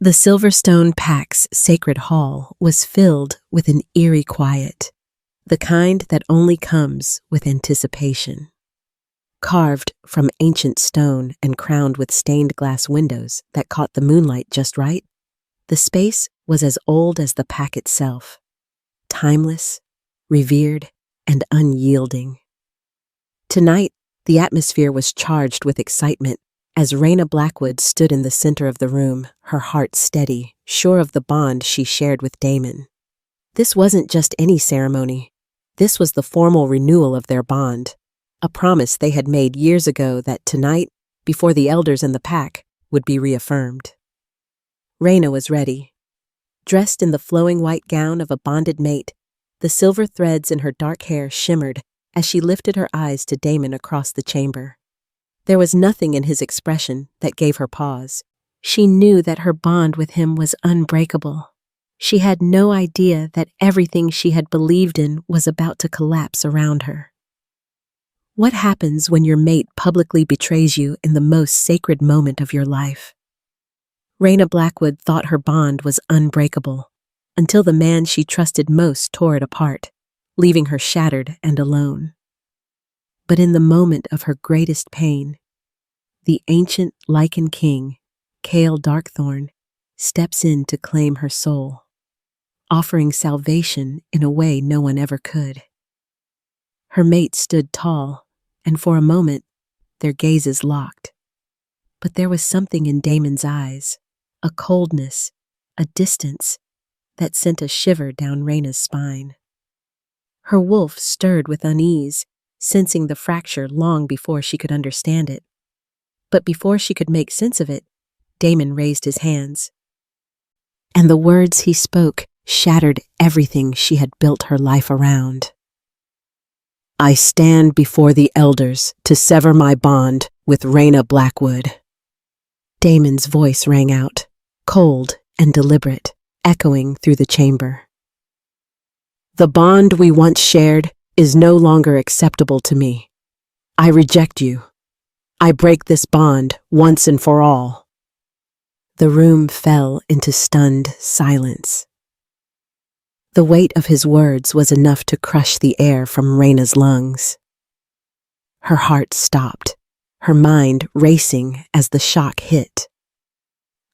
The Silverstone Pack's sacred hall was filled with an eerie quiet, the kind that only comes with anticipation. Carved from ancient stone and crowned with stained glass windows that caught the moonlight just right, the space was as old as the pack itself, timeless, revered, and unyielding. Tonight, the atmosphere was charged with excitement as Rayna Blackwood stood in the center of the room, her heart steady, sure of the bond she shared with Damon. This wasn't just any ceremony. This was the formal renewal of their bond, a promise they had made years ago that tonight, before the elders and the pack, would be reaffirmed. Rayna was ready. Dressed in the flowing white gown of a bonded mate, the silver threads in her dark hair shimmered as she lifted her eyes to Damon across the chamber. There was nothing in his expression that gave her pause. She knew that her bond with him was unbreakable. She had no idea that everything she had believed in was about to collapse around her. What happens when your mate publicly betrays you in the most sacred moment of your life? Rayna Blackwood thought her bond was unbreakable, until the man she trusted most tore it apart, leaving her shattered and alone. But in the moment of her greatest pain, the ancient Lycan King, Kale Darkthorn, steps in to claim her soul, offering salvation in a way no one ever could. Her mate stood tall, and for a moment, their gazes locked. But there was something in Damon's eyes, a coldness, a distance, that sent a shiver down Rayna's spine. Her wolf stirred with unease, sensing the fracture long before she could understand it. But before she could make sense of it, Damon raised his hands. And the words he spoke shattered everything she had built her life around. I stand before the elders to sever my bond with Rayna Blackwood. Damon's voice rang out, cold and deliberate, echoing through the chamber. The bond we once shared is no longer acceptable to me. I reject you. I break this bond once and for all. The room fell into stunned silence. The weight of his words was enough to crush the air from Rayna's lungs. Her heart stopped, her mind racing as the shock hit.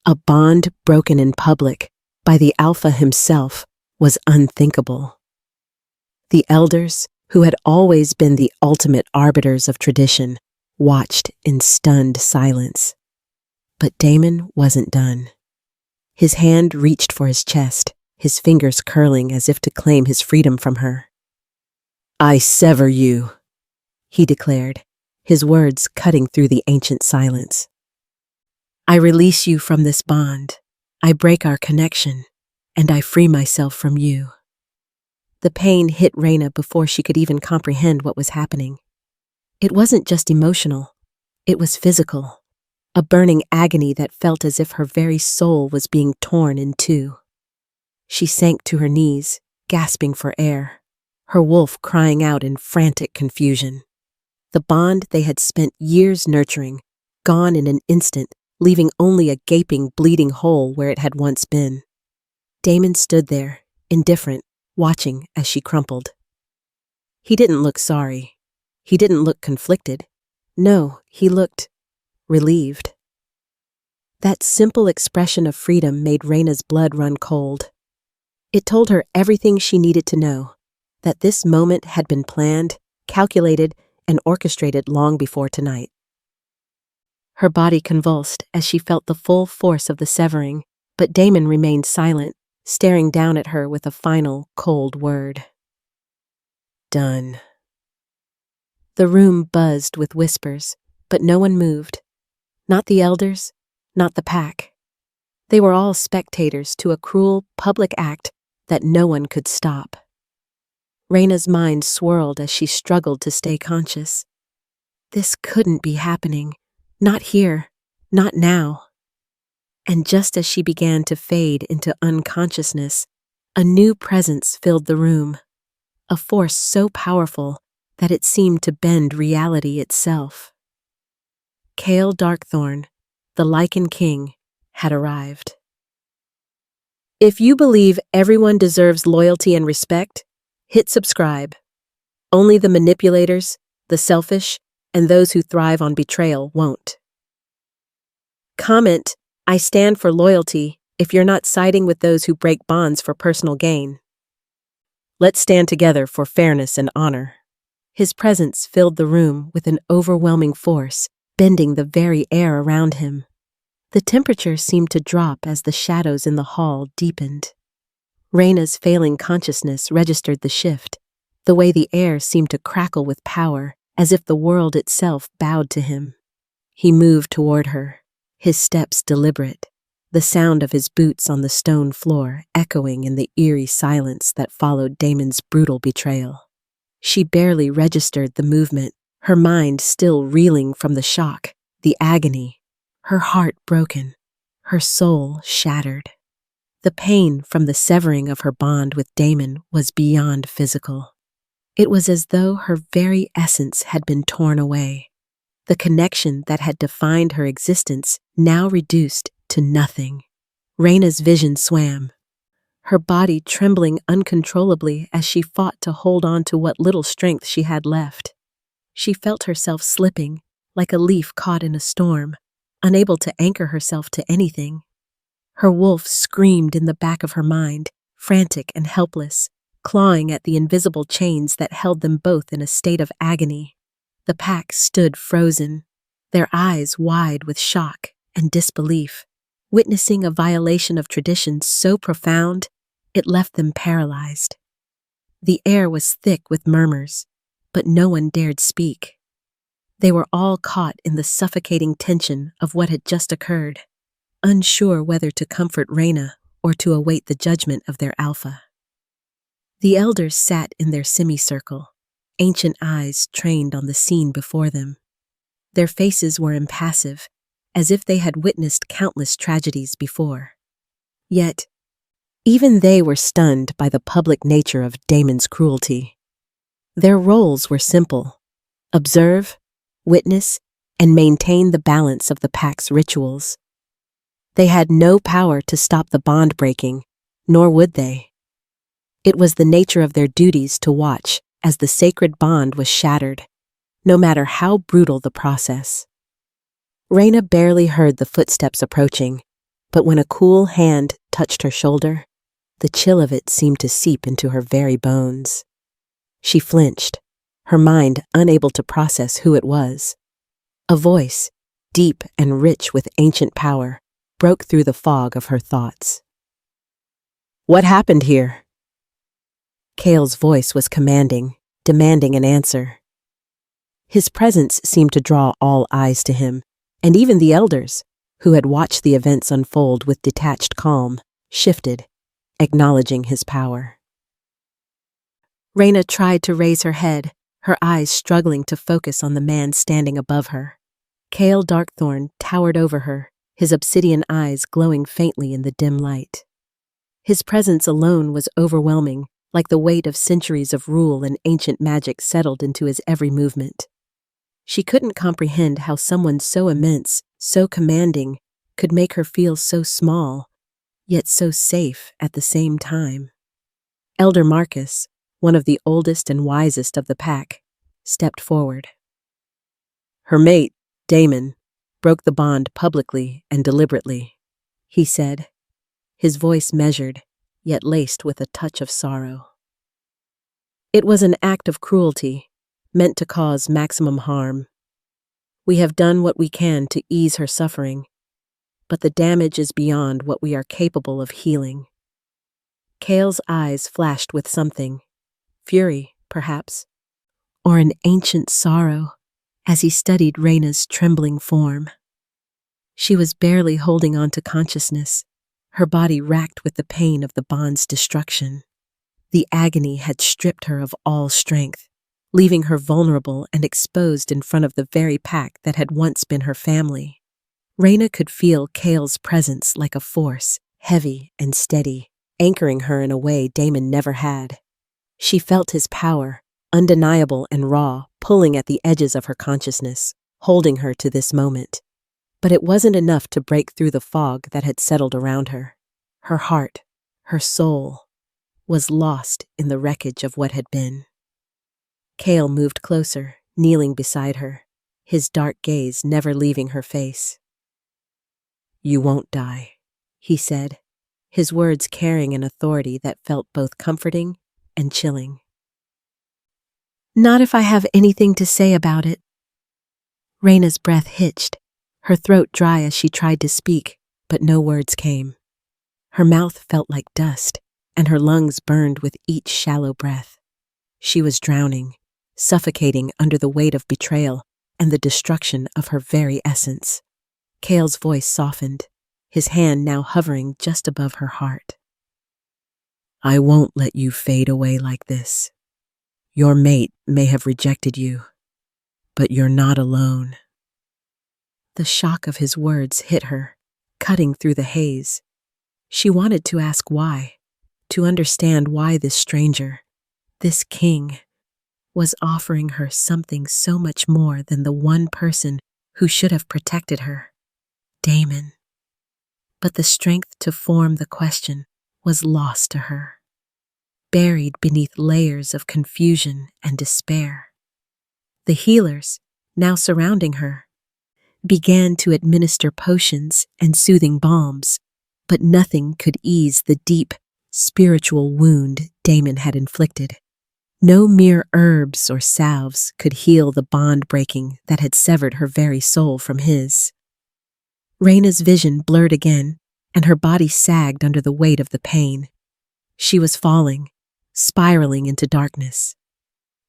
A bond broken in public by the Alpha himself was unthinkable. The elders, who had always been the ultimate arbiters of tradition, watched in stunned silence. But Damon wasn't done. His hand reached for his chest, his fingers curling as if to claim his freedom from her. I sever you, he declared, his words cutting through the ancient silence. I release you from this bond. I break our connection, and I free myself from you. The pain hit Rayna before she could even comprehend what was happening. It wasn't just emotional, it was physical, a burning agony that felt as if her very soul was being torn in two. She sank to her knees, gasping for air, her wolf crying out in frantic confusion. The bond they had spent years nurturing, gone in an instant, leaving only a gaping, bleeding hole where it had once been. Damon stood there, indifferent, watching as she crumpled. He didn't look sorry. He didn't look conflicted. No, he looked relieved. That simple expression of freedom made Rayna's blood run cold. It told her everything she needed to know, that this moment had been planned, calculated, and orchestrated long before tonight. Her body convulsed as she felt the full force of the severing, but Damon remained silent, staring down at her with a final, cold word. Done. The room buzzed with whispers, but no one moved. Not the elders, not the pack. They were all spectators to a cruel, public act that no one could stop. Rayna's mind swirled as she struggled to stay conscious. This couldn't be happening. Not here. Not now. And just as she began to fade into unconsciousness, a new presence filled the room, a force so powerful that it seemed to bend reality itself. Kale Darkthorn, the Lycan King, had arrived. If you believe everyone deserves loyalty and respect, hit subscribe. Only the manipulators, the selfish, and those who thrive on betrayal won't. Comment, "I stand for loyalty," if you're not siding with those who break bonds for personal gain. Let's stand together for fairness and honor. His presence filled the room with an overwhelming force, bending the very air around him. The temperature seemed to drop as the shadows in the hall deepened. Rayna's failing consciousness registered the shift, the way the air seemed to crackle with power, as if the world itself bowed to him. He moved toward her, his steps deliberate, the sound of his boots on the stone floor echoing in the eerie silence that followed Damon's brutal betrayal. She barely registered the movement, her mind still reeling from the shock, the agony, her heart broken, her soul shattered. The pain from the severing of her bond with Damon was beyond physical. It was as though her very essence had been torn away. The connection that had defined her existence now reduced to nothing. Rayna's vision swam, her body trembling uncontrollably as she fought to hold on to what little strength she had left. She felt herself slipping, like a leaf caught in a storm, unable to anchor herself to anything. Her wolf screamed in the back of her mind, frantic and helpless, clawing at the invisible chains that held them both in a state of agony. The pack stood frozen, their eyes wide with shock and disbelief, witnessing a violation of tradition so profound it left them paralyzed. The air was thick with murmurs, but no one dared speak. They were all caught in the suffocating tension of what had just occurred, unsure whether to comfort Rayna or to await the judgment of their alpha. The elders sat in their semicircle, ancient eyes trained on the scene before them. Their faces were impassive, as if they had witnessed countless tragedies before. Yet, even they were stunned by the public nature of Damon's cruelty. Their roles were simple: observe, witness, and maintain the balance of the pack's rituals. They had no power to stop the bond breaking, nor would they. It was the nature of their duties to watch as the sacred bond was shattered, no matter how brutal the process. Rayna barely heard the footsteps approaching, but when a cool hand touched her shoulder, the chill of it seemed to seep into her very bones. She flinched, her mind unable to process who it was. A voice, deep and rich with ancient power, broke through the fog of her thoughts. "What happened here?" Kale's voice was commanding, demanding an answer. His presence seemed to draw all eyes to him, and even the elders, who had watched the events unfold with detached calm, shifted, acknowledging his power. Rayna tried to raise her head, her eyes struggling to focus on the man standing above her. Kale Darkthorn towered over her, his obsidian eyes glowing faintly in the dim light. His presence alone was overwhelming, like the weight of centuries of rule and ancient magic settled into his every movement. She couldn't comprehend how someone so immense, so commanding, could make her feel so small, yet so safe at the same time. Elder Marcus, one of the oldest and wisest of the pack, stepped forward. "Her mate, Damon, broke the bond publicly and deliberately," he said, his voice measured, yet laced with a touch of sorrow. "It was an act of cruelty, meant to cause maximum harm. We have done what we can to ease her suffering, but the damage is beyond what we are capable of healing." Kale's eyes flashed with something, fury, perhaps, or an ancient sorrow, as he studied Rayna's trembling form. She was barely holding on to consciousness, her body racked with the pain of the bond's destruction. The agony had stripped her of all strength, leaving her vulnerable and exposed in front of the very pack that had once been her family. Rayna could feel Kale's presence like a force, heavy and steady, anchoring her in a way Damon never had. She felt his power, undeniable and raw, pulling at the edges of her consciousness, holding her to this moment. But it wasn't enough to break through the fog that had settled around her. Her heart, her soul, was lost in the wreckage of what had been. Kale moved closer, kneeling beside her, his dark gaze never leaving her face. "You won't die," he said, his words carrying an authority that felt both comforting and chilling. "Not if I have anything to say about it." Rayna's breath hitched, her throat dry as she tried to speak, but no words came. Her mouth felt like dust, and her lungs burned with each shallow breath. She was drowning, suffocating under the weight of betrayal and the destruction of her very essence. Kale's voice softened, his hand now hovering just above her heart. "I won't let you fade away like this. Your mate may have rejected you, but you're not alone." The shock of his words hit her, cutting through the haze. She wanted to ask why, to understand why this stranger, this king, was offering her something so much more than the one person who should have protected her, Damon. But the strength to form the question was lost to her, buried beneath layers of confusion and despair. The healers, now surrounding her, began to administer potions and soothing balms, but nothing could ease the deep, spiritual wound Damon had inflicted. No mere herbs or salves could heal the bond breaking that had severed her very soul from his. Rayna's vision blurred again, and her body sagged under the weight of the pain. She was falling, spiraling into darkness.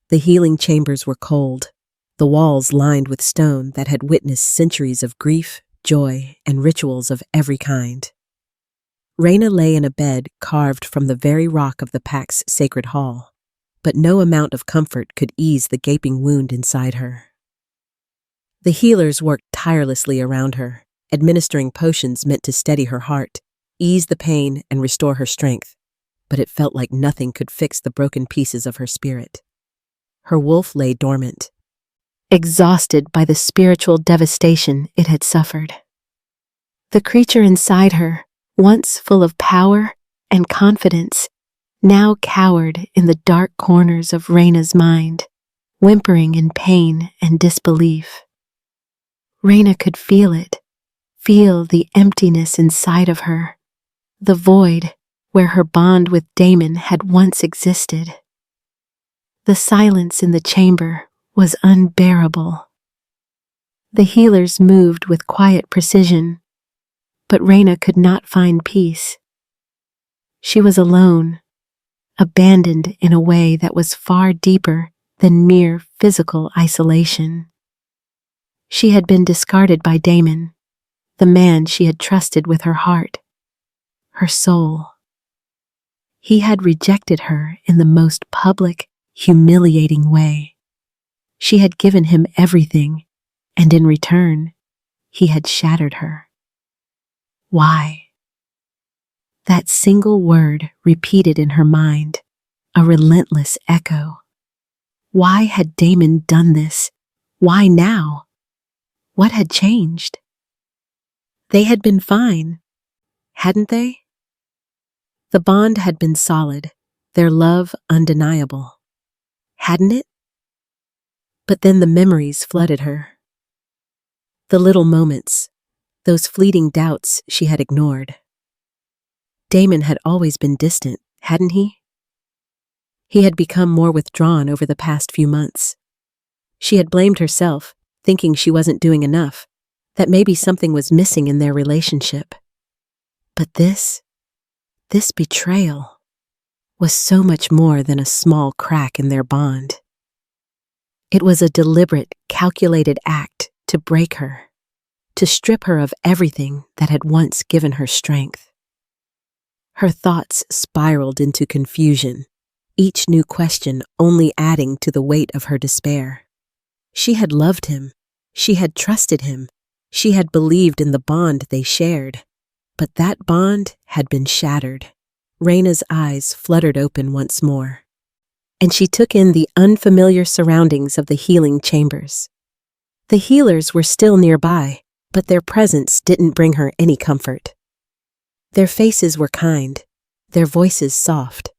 The healing chambers were cold, the walls lined with stone that had witnessed centuries of grief, joy, and rituals of every kind. Rayna lay in a bed carved from the very rock of the pack's sacred hall, but no amount of comfort could ease the gaping wound inside her. The healers worked tirelessly around her, administering potions meant to steady her heart, ease the pain, and restore her strength, but it felt like nothing could fix the broken pieces of her spirit. Her wolf lay dormant, exhausted by the spiritual devastation it had suffered. The creature inside her, once full of power and confidence, now cowered in the dark corners of Rayna's mind, whimpering in pain and disbelief. Rayna could feel it, feel the emptiness inside of her, the void where her bond with Damon had once existed. The silence in the chamber was unbearable. The healers moved with quiet precision, but Rayna could not find peace. She was alone, abandoned in a way that was far deeper than mere physical isolation. She had been discarded by Damon, the man she had trusted with her heart, her soul. He had rejected her in the most public, humiliating way. She had given him everything, and in return, he had shattered her. Why? That single word repeated in her mind, a relentless echo. Why had Damon done this? Why now? What had changed? They had been fine, hadn't they? The bond had been solid, their love undeniable, hadn't it? But then the memories flooded her. The little moments, those fleeting doubts she had ignored. Damon had always been distant, hadn't he? He had become more withdrawn over the past few months. She had blamed herself, thinking she wasn't doing enough, that maybe something was missing in their relationship. But this betrayal was so much more than a small crack in their bond. It was a deliberate, calculated act to break her, to strip her of everything that had once given her strength. Her thoughts spiraled into confusion, each new question only adding to the weight of her despair. She had loved him, she had trusted him, she had believed in the bond they shared, but that bond had been shattered. Rayna's eyes fluttered open once more, and she took in the unfamiliar surroundings of the healing chambers. The healers were still nearby, but their presence didn't bring her any comfort. Their faces were kind, their voices soft,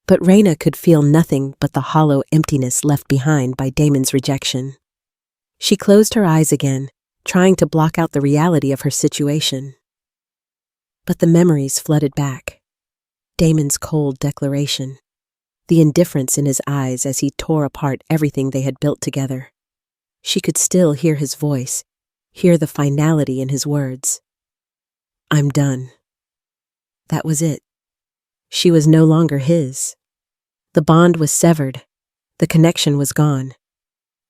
but Rayna could feel nothing but the hollow emptiness left behind by Damon's rejection. She closed her eyes again, trying to block out the reality of her situation. But the memories flooded back. Damon's cold declaration, the indifference in his eyes as he tore apart everything they had built together. She could still hear his voice, hear the finality in his words. "I'm done." That was it. She was no longer his. The bond was severed. The connection was gone.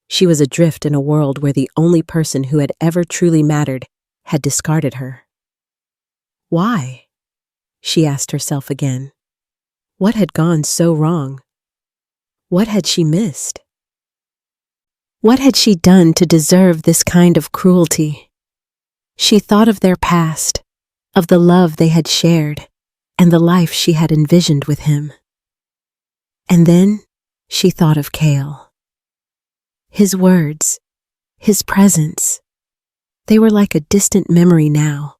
She was adrift in a world where the only person who had ever truly mattered had discarded her. Why? She asked herself again. What had gone so wrong? What had she missed? What had she done to deserve this kind of cruelty? She thought of their past, of the love they had shared, and the life she had envisioned with him. And then she thought of Kale. His words, his presence, they were like a distant memory now,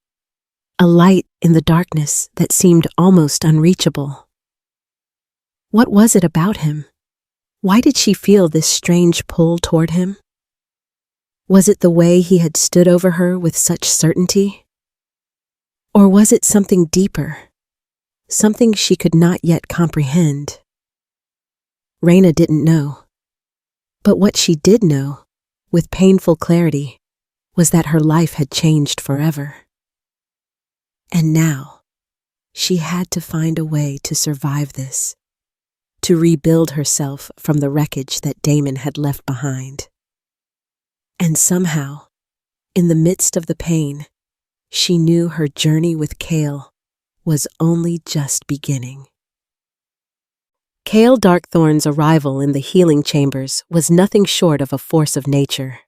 a light in the darkness that seemed almost unreachable. What was it about him? Why did she feel this strange pull toward him? Was it the way he had stood over her with such certainty? Or was it something deeper, something she could not yet comprehend? Rayna didn't know. But what she did know, with painful clarity, was that her life had changed forever. And now, she had to find a way to survive this, to rebuild herself from the wreckage that Damon had left behind. And somehow, in the midst of the pain, she knew her journey with Kale was only just beginning. Kale Darkthorn's arrival in the healing chambers was nothing short of a force of nature.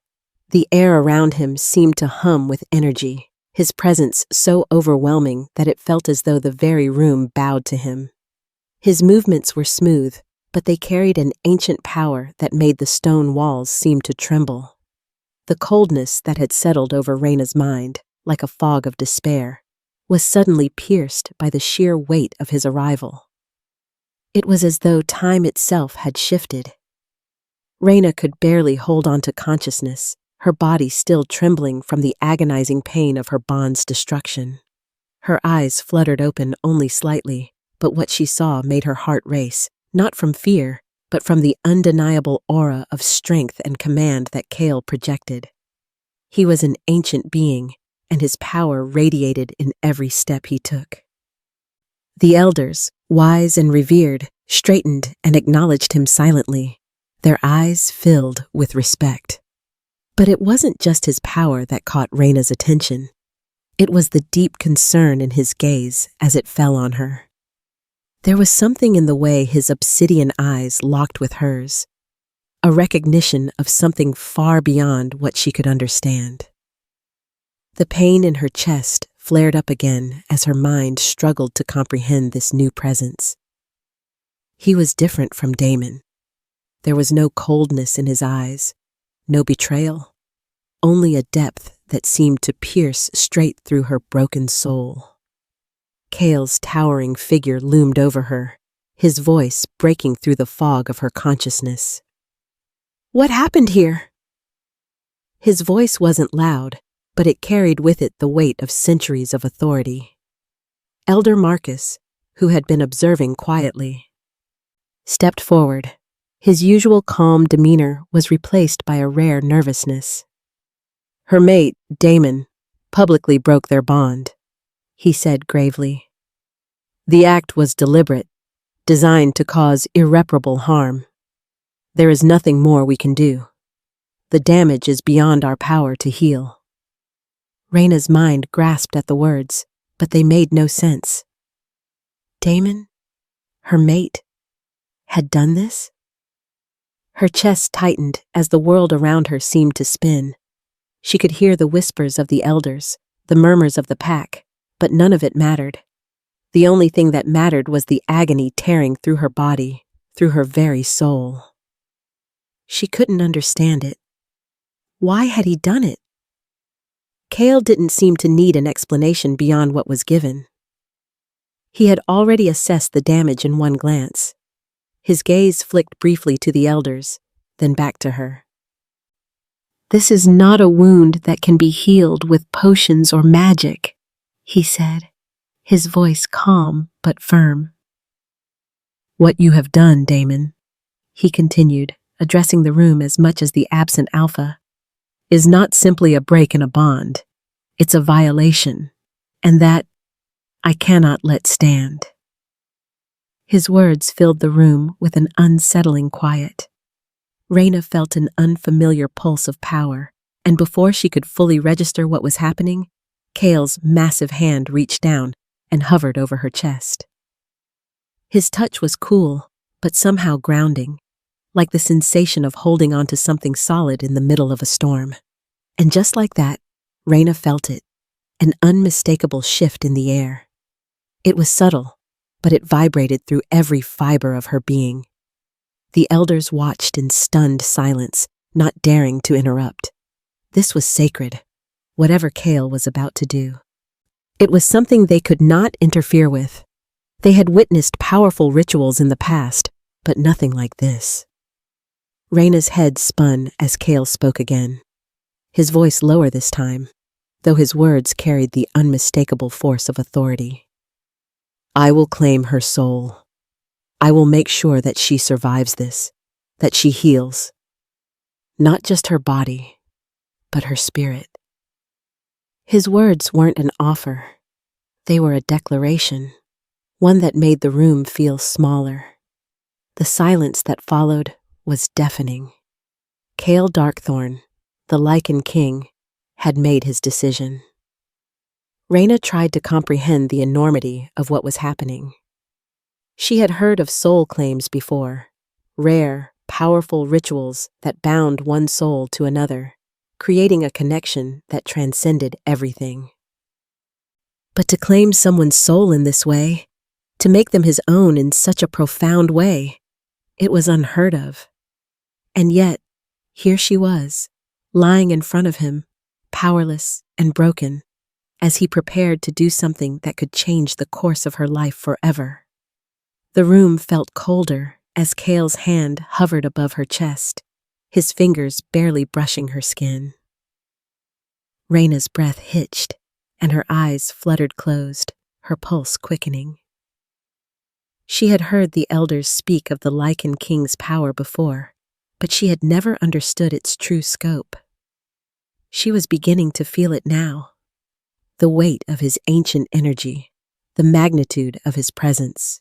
The air around him seemed to hum with energy, his presence so overwhelming that it felt as though the very room bowed to him. His movements were smooth, but they carried an ancient power that made the stone walls seem to tremble. The coldness that had settled over Rayna's mind, like a fog of despair, was suddenly pierced by the sheer weight of his arrival. It was as though time itself had shifted. Rayna could barely hold on to consciousness, her body still trembling from the agonizing pain of her bond's destruction. Her eyes fluttered open only slightly, but what she saw made her heart race, not from fear, but from the undeniable aura of strength and command that Kale projected. He was an ancient being, and his power radiated in every step he took. The elders, wise and revered, straightened and acknowledged him silently, their eyes filled with respect. But it wasn't just his power that caught Rayna's attention. It was the deep concern in his gaze as it fell on her. There was something in the way his obsidian eyes locked with hers, a recognition of something far beyond what she could understand. The pain in her chest flared up again as her mind struggled to comprehend this new presence. He was different from Damon. There was no coldness in his eyes, no betrayal, only a depth that seemed to pierce straight through her broken soul. Kale's towering figure loomed over her, his voice breaking through the fog of her consciousness. "What happened here?" His voice wasn't loud, but it carried with it the weight of centuries of authority. Elder Marcus, who had been observing quietly, stepped forward. His usual calm demeanor was replaced by a rare nervousness. "Her mate, Damon, publicly broke their bond," he said gravely. "The act was deliberate, designed to cause irreparable harm. There is nothing more we can do. The damage is beyond our power to heal." Rayna's mind grasped at the words, but they made no sense. Damon, her mate, had done this? Her chest tightened as the world around her seemed to spin. She could hear the whispers of the elders, the murmurs of the pack, but none of it mattered. The only thing that mattered was the agony tearing through her body, through her very soul. She couldn't understand it. Why had he done it? Kale didn't seem to need an explanation beyond what was given. He had already assessed the damage in one glance. His gaze flicked briefly to the elders, then back to her. "This is not a wound that can be healed with potions or magic," he said, his voice calm but firm. "What you have done, Damon," he continued, addressing the room as much as the absent Alpha, "is not simply a break in a bond. It's a violation, and that I cannot let stand." His words filled the room with an unsettling quiet. Rayna felt an unfamiliar pulse of power, and before she could fully register what was happening, Kale's massive hand reached down and hovered over her chest. His touch was cool, but somehow grounding, like the sensation of holding onto something solid in the middle of a storm. And just like that, Rayna felt it, an unmistakable shift in the air. It was subtle, but it vibrated through every fiber of her being. The elders watched in stunned silence, not daring to interrupt. This was sacred, whatever Kale was about to do. It was something they could not interfere with. They had witnessed powerful rituals in the past, but nothing like this. Rayna's head spun as Kale spoke again, his voice lower this time, though his words carried the unmistakable force of authority. "I will claim her soul. I will make sure that she survives this, that she heals. Not just her body, but her spirit." His words weren't an offer. They were a declaration, one that made the room feel smaller. The silence that followed was deafening. Kale Darkthorn, the Lycan King, had made his decision. Rayna tried to comprehend the enormity of what was happening. She had heard of soul claims before, rare, powerful rituals that bound one soul to another, creating a connection that transcended everything. But to claim someone's soul in this way, to make them his own in such a profound way, it was unheard of. And yet, here she was, lying in front of him, powerless and broken, as he prepared to do something that could change the course of her life forever. The room felt colder as Kale's hand hovered above her chest, his fingers barely brushing her skin. Rayna's breath hitched, and her eyes fluttered closed, her pulse quickening. She had heard the elders speak of the Lycan King's power before, but she had never understood its true scope. She was beginning to feel it now. The weight of his ancient energy, the magnitude of his presence.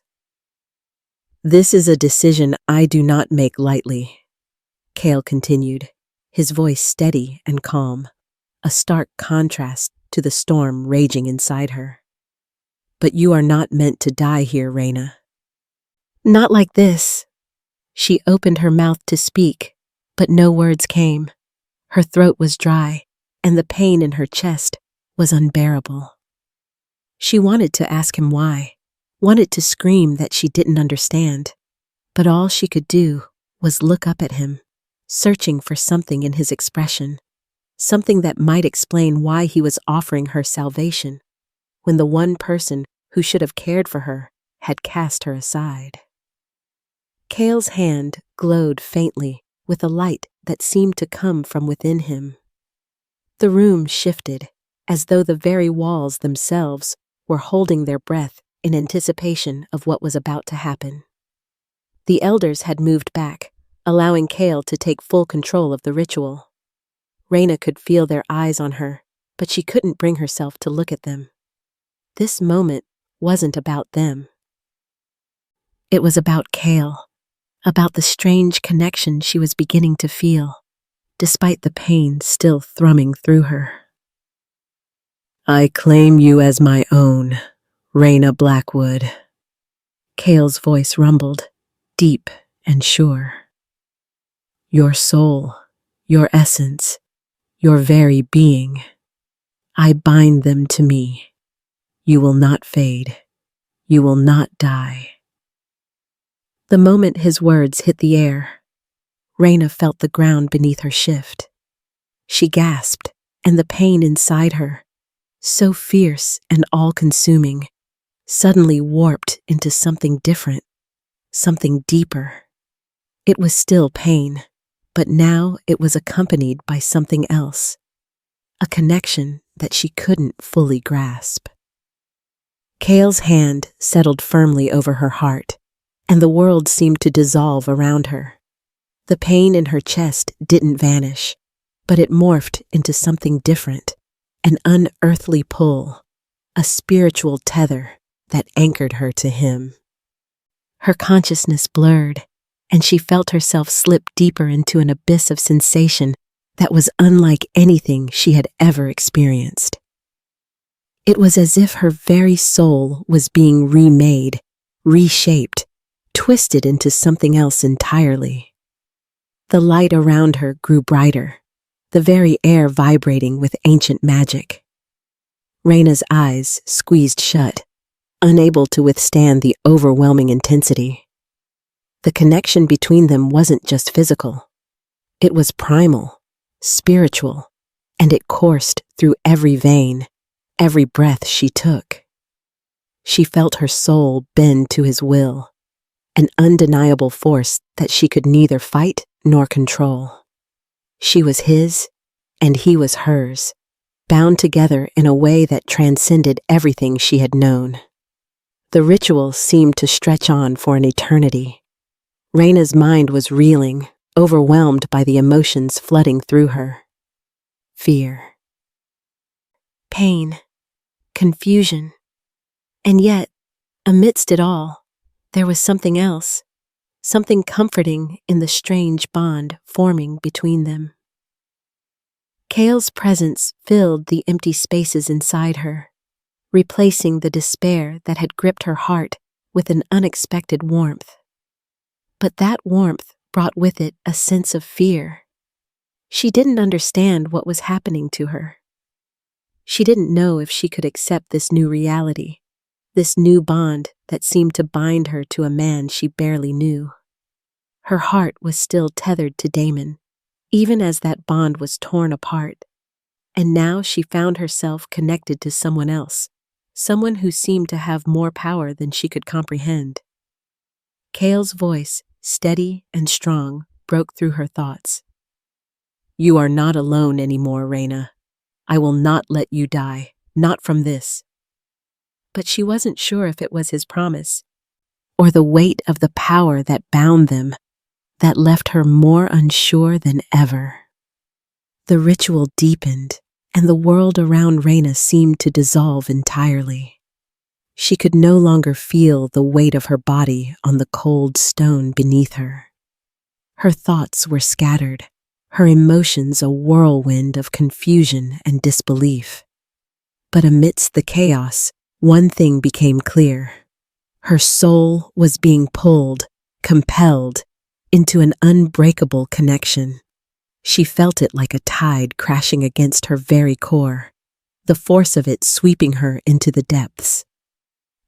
"This is a decision I do not make lightly," Kale continued, his voice steady and calm, a stark contrast to the storm raging inside her. "But you are not meant to die here, Rayna." "Not like this." She opened her mouth to speak, but no words came. Her throat was dry, and the pain in her chest was unbearable. She wanted to ask him why, wanted to scream that she didn't understand, but all she could do was look up at him, searching for something in his expression, something that might explain why he was offering her salvation, when the one person who should have cared for her had cast her aside. Kale's hand glowed faintly with a light that seemed to come from within him. The room shifted, as though the very walls themselves were holding their breath in anticipation of what was about to happen. The elders had moved back, allowing Kale to take full control of the ritual. Rayna could feel their eyes on her, but she couldn't bring herself to look at them. This moment wasn't about them. It was about Kale, about the strange connection she was beginning to feel, despite the pain still thrumming through her. "I claim you as my own, Rayna Blackwood." Kale's voice rumbled, deep and sure. "Your soul, your essence, your very being. I bind them to me. You will not fade. You will not die." The moment his words hit the air, Rayna felt the ground beneath her shift. She gasped, and the pain inside her, so fierce and all-consuming, suddenly warped into something different, something deeper. It was still pain, but now it was accompanied by something else, a connection that she couldn't fully grasp. Kale's hand settled firmly over her heart, and the world seemed to dissolve around her. The pain in her chest didn't vanish, but it morphed into something different, an unearthly pull, a spiritual tether that anchored her to him. Her consciousness blurred, and she felt herself slip deeper into an abyss of sensation that was unlike anything she had ever experienced. It was as if her very soul was being remade, reshaped, twisted into something else entirely. The light around her grew brighter, the very air vibrating with ancient magic. Rayna's eyes squeezed shut, unable to withstand the overwhelming intensity. The connection between them wasn't just physical. It was primal, spiritual, and it coursed through every vein, every breath she took. She felt her soul bend to his will, an undeniable force that she could neither fight nor control. She was his, and he was hers, bound together in a way that transcended everything she had known. The ritual seemed to stretch on for an eternity. Rayna's mind was reeling, overwhelmed by the emotions flooding through her. Fear, pain, confusion, and yet, amidst it all, there was something else, something comforting in the strange bond forming between them. Kale's presence filled the empty spaces inside her, replacing the despair that had gripped her heart with an unexpected warmth. But that warmth brought with it a sense of fear. She didn't understand what was happening to her. She didn't know if she could accept this new reality, this new bond that seemed to bind her to a man she barely knew. Her heart was still tethered to Damon, even as that bond was torn apart, and now she found herself connected to someone else, someone who seemed to have more power than she could comprehend. Kale's voice, steady and strong, broke through her thoughts. "You are not alone anymore, Rayna. I will not let you die, not from this." But she wasn't sure if it was his promise, or the weight of the power that bound them, that left her more unsure than ever. The ritual deepened, and the world around Rayna seemed to dissolve entirely. She could no longer feel the weight of her body on the cold stone beneath her. Her thoughts were scattered, her emotions a whirlwind of confusion and disbelief. But amidst the chaos, one thing became clear. Her soul was being pulled, compelled, into an unbreakable connection. She felt it like a tide crashing against her very core, the force of it sweeping her into the depths.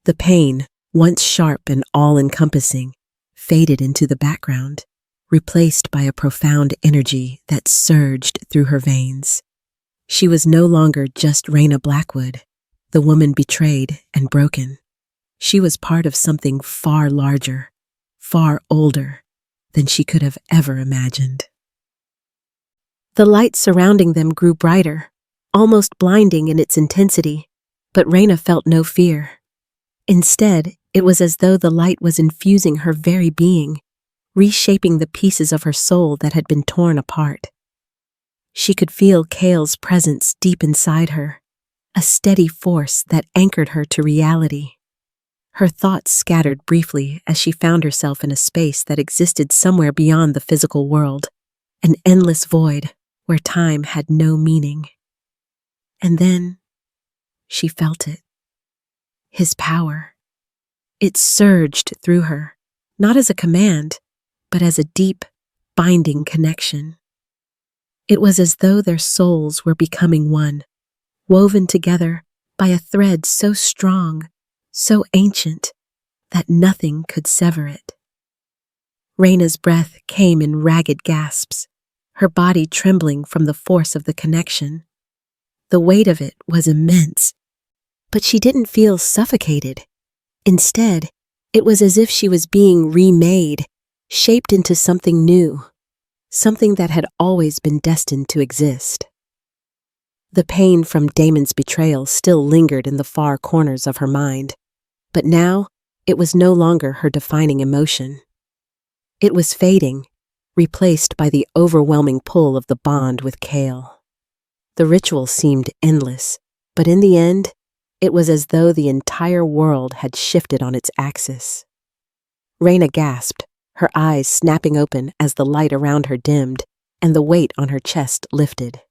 The pain, once sharp and all-encompassing, faded into the background, replaced by a profound energy that surged through her veins. She was no longer just Rayna Blackwood, the woman betrayed and broken. She was part of something far larger, far older than she could have ever imagined. The light surrounding them grew brighter, almost blinding in its intensity, but Rayna felt no fear. Instead, it was as though the light was infusing her very being, reshaping the pieces of her soul that had been torn apart. She could feel Kale's presence deep inside her, a steady force that anchored her to reality. Her thoughts scattered briefly as she found herself in a space that existed somewhere beyond the physical world, an endless void where time had no meaning. And then she felt it. His power. It surged through her, not as a command, but as a deep, binding connection. It was as though their souls were becoming one, woven together by a thread so strong, so ancient, that nothing could sever it. Rayna's breath came in ragged gasps, her body trembling from the force of the connection. The weight of it was immense, but she didn't feel suffocated. Instead, it was as if she was being remade, shaped into something new, something that had always been destined to exist. The pain from Damon's betrayal still lingered in the far corners of her mind, but now it was no longer her defining emotion. It was fading, replaced by the overwhelming pull of the bond with Kale. The ritual seemed endless, but in the end, it was as though the entire world had shifted on its axis. Rayna gasped, her eyes snapping open as the light around her dimmed and the weight on her chest lifted.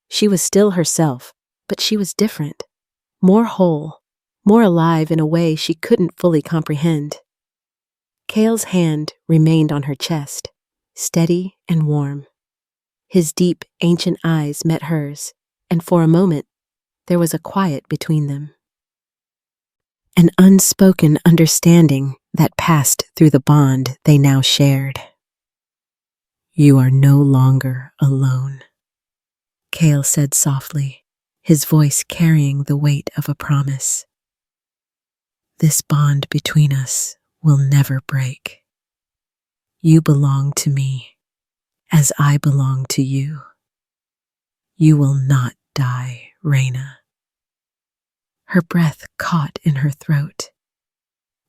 She was still herself, but she was different, more whole, more alive in a way she couldn't fully comprehend. Kale's hand remained on her chest, steady and warm. His deep, ancient eyes met hers, and for a moment, there was a quiet between them. An unspoken understanding that passed through the bond they now shared. "You are no longer alone," Kale said softly, his voice carrying the weight of a promise. "This bond between us will never break. You belong to me, as I belong to you. You will not die, Rayna." Her breath caught in her throat.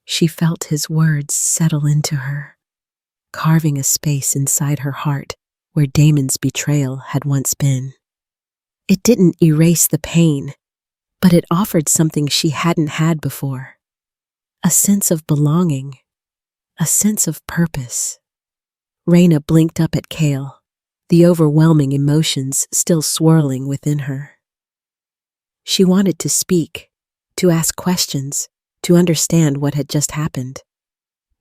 She felt his words settle into her, carving a space inside her heart where Damon's betrayal had once been. It didn't erase the pain, but it offered something she hadn't had before. A sense of belonging, a sense of purpose. Rayna blinked up at Kale, the overwhelming emotions still swirling within her. She wanted to speak, to ask questions, to understand what had just happened.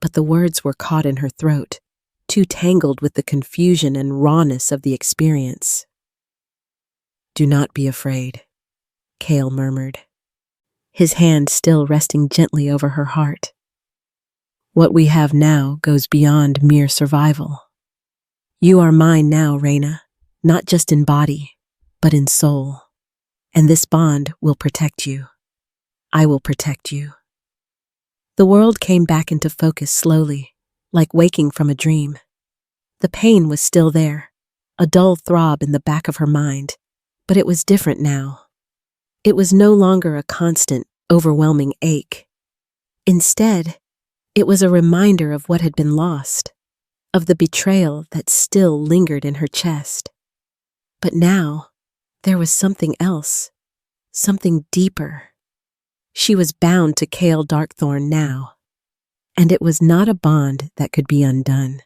But the words were caught in her throat, too tangled with the confusion and rawness of the experience. "Do not be afraid," Kale murmured, his hand still resting gently over her heart. "What we have now goes beyond mere survival. You are mine now, Rayna, not just in body, but in soul. And this bond will protect you. I will protect you." The world came back into focus slowly, like waking from a dream. The pain was still there, a dull throb in the back of her mind, but it was different now. It was no longer a constant, overwhelming ache. Instead, it was a reminder of what had been lost, of the betrayal that still lingered in her chest. But now, there was something else, something deeper. She was bound to Kale Darkthorn now, and it was not a bond that could be undone.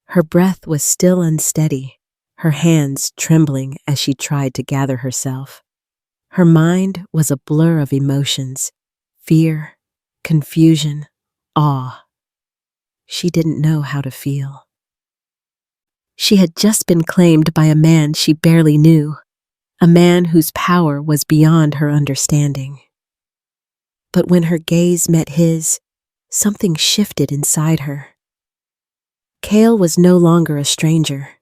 Her breath was still unsteady, her hands trembling as she tried to gather herself. Her mind was a blur of emotions, fear, confusion, awe. She didn't know how to feel. She had just been claimed by a man she barely knew, a man whose power was beyond her understanding. But when her gaze met his, something shifted inside her. Kale was no longer a stranger.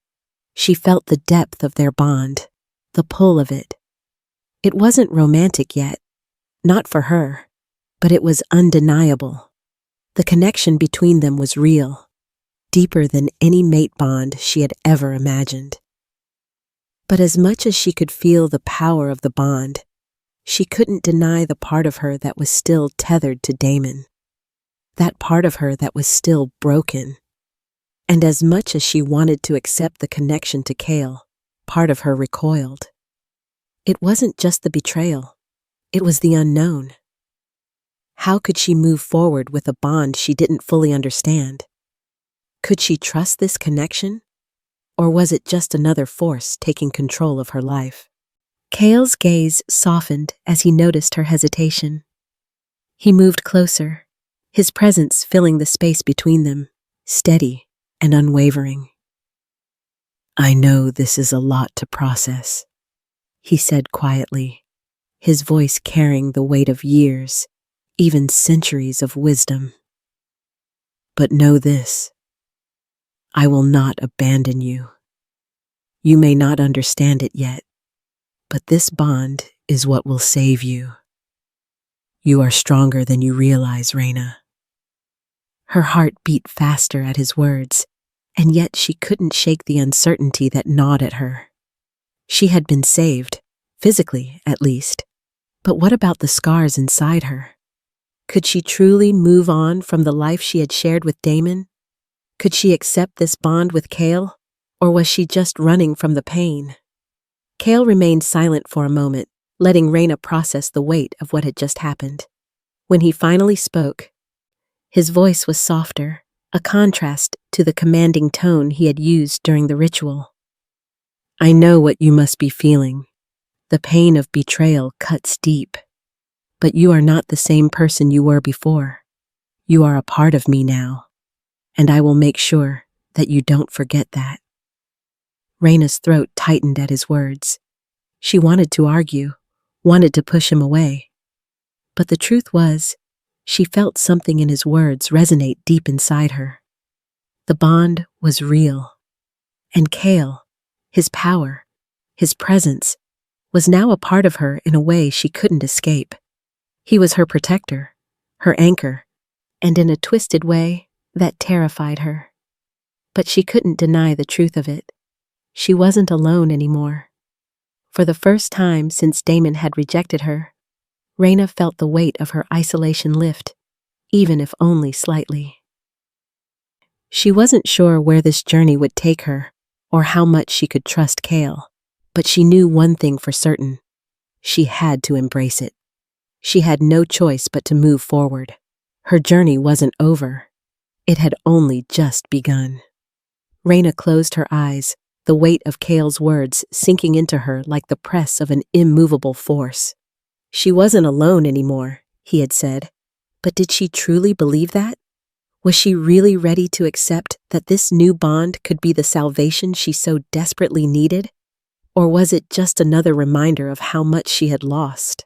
She felt the depth of their bond, the pull of it. It wasn't romantic yet, not for her, but it was undeniable. The connection between them was real, deeper than any mate bond she had ever imagined. But as much as she could feel the power of the bond, she couldn't deny the part of her that was still tethered to Damon, that part of her that was still broken. And as much as she wanted to accept the connection to Kale, part of her recoiled. It wasn't just the betrayal, it was the unknown. How could she move forward with a bond she didn't fully understand? Could she trust this connection? Or was it just another force taking control of her life? Kale's gaze softened as he noticed her hesitation. He moved closer, his presence filling the space between them, steady and unwavering. "I know this is a lot to process," he said quietly, his voice carrying the weight of years, even centuries of wisdom. "But know this, I will not abandon you. You may not understand it yet, but this bond is what will save you." You are stronger than you realize, Rayna. Her heart beat faster at his words, and yet she couldn't shake the uncertainty that gnawed at her. She had been saved, physically at least, but what about the scars inside her? Could she truly move on from the life she had shared with Damon? Could she accept this bond with Kale, or was she just running from the pain? Kale remained silent for a moment, letting Rayna process the weight of what had just happened. When he finally spoke, his voice was softer, a contrast to the commanding tone he had used during the ritual. I know what you must be feeling. The pain of betrayal cuts deep. But you are not the same person you were before. You are a part of me now, and I will make sure that you don't forget that. Rayna's throat tightened at his words. She wanted to argue, wanted to push him away. But the truth was, she felt something in his words resonate deep inside her. The bond was real. And Kale, his power, his presence, was now a part of her in a way she couldn't escape. He was her protector, her anchor, and in a twisted way, that terrified her. But she couldn't deny the truth of it. She wasn't alone anymore. For the first time since Damon had rejected her, Rayna felt the weight of her isolation lift, even if only slightly. She wasn't sure where this journey would take her, or how much she could trust Kale, but she knew one thing for certain. She had to embrace it. She had no choice but to move forward. Her journey wasn't over. It had only just begun. Rayna closed her eyes, the weight of Kale's words sinking into her like the press of an immovable force. She wasn't alone anymore, he had said. But did she truly believe that? Was she really ready to accept that this new bond could be the salvation she so desperately needed? Or was it just another reminder of how much she had lost?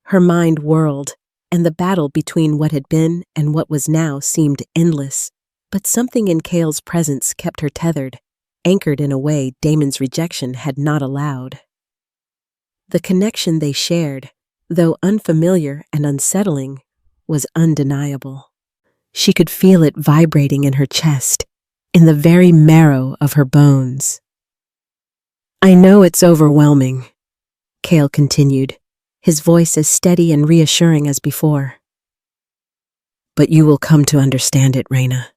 Her mind whirled, and the battle between what had been and what was now seemed endless. But something in Kale's presence kept her tethered, anchored in a way Damon's rejection had not allowed. The connection they shared, though unfamiliar and unsettling, was undeniable. She could feel it vibrating in her chest, in the very marrow of her bones. I know it's overwhelming, Kale continued, his voice as steady and reassuring as before. But you will come to understand it, Rayna.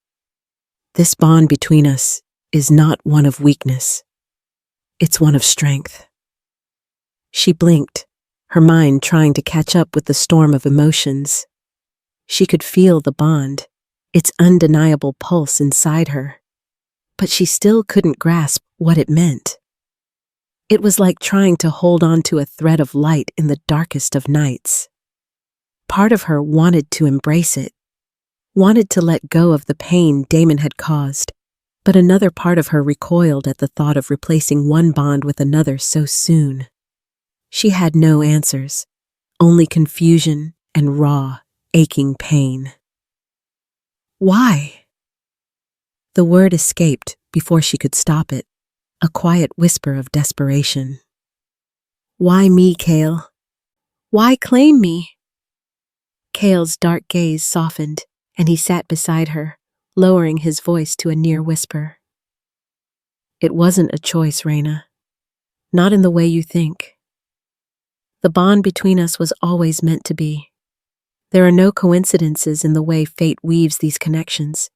This bond between us is not one of weakness. It's one of strength. She blinked, her mind trying to catch up with the storm of emotions. She could feel the bond, its undeniable pulse inside her, but she still couldn't grasp what it meant. It was like trying to hold on to a thread of light in the darkest of nights. Part of her wanted to embrace it, wanted to let go of the pain Damon had caused, but another part of her recoiled at the thought of replacing one bond with another so soon. She had no answers, only confusion and raw, aching pain. Why? The word escaped before she could stop it, a quiet whisper of desperation. Why me, Kale? Why claim me? Kale's dark gaze softened, and he sat beside her, lowering his voice to a near whisper. It wasn't a choice, Rayna. Not in the way you think. The bond between us was always meant to be. There are no coincidences in the way fate weaves these connections.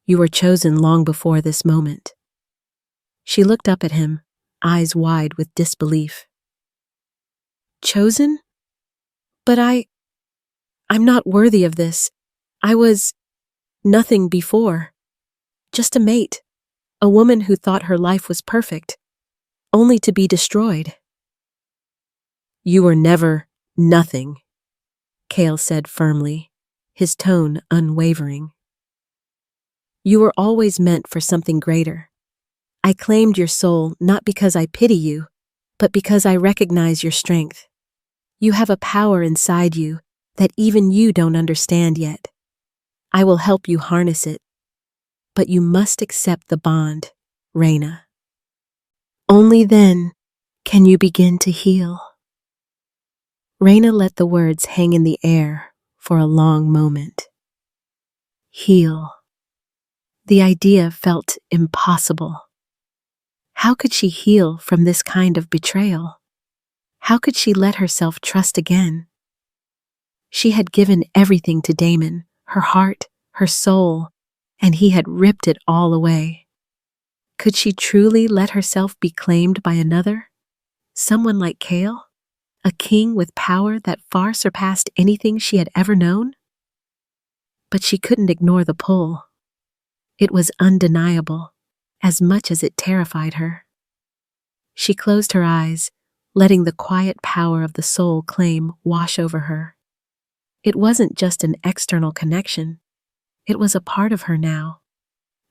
You were chosen long before this moment. She looked up at him, eyes wide with disbelief. Chosen? But I'm not worthy of this. I was nothing before. Just a mate, a woman who thought her life was perfect, only to be destroyed. You were never nothing, Kale said firmly, his tone unwavering. You were always meant for something greater. I claimed your soul not because I pity you, but because I recognize your strength. You have a power inside you that even you don't understand yet. I will help you harness it, but you must accept the bond, Rayna. Only then can you begin to heal. Rayna let the words hang in the air for a long moment. Heal. The idea felt impossible. How could she heal from this kind of betrayal? How could she let herself trust again? She had given everything to Damon, her heart, her soul, and he had ripped it all away. Could she truly let herself be claimed by another? Someone like Kale? A king with power that far surpassed anything she had ever known? But she couldn't ignore the pull. It was undeniable, as much as it terrified her. She closed her eyes, letting the quiet power of the soul claim wash over her. It wasn't just an external connection. It was a part of her now.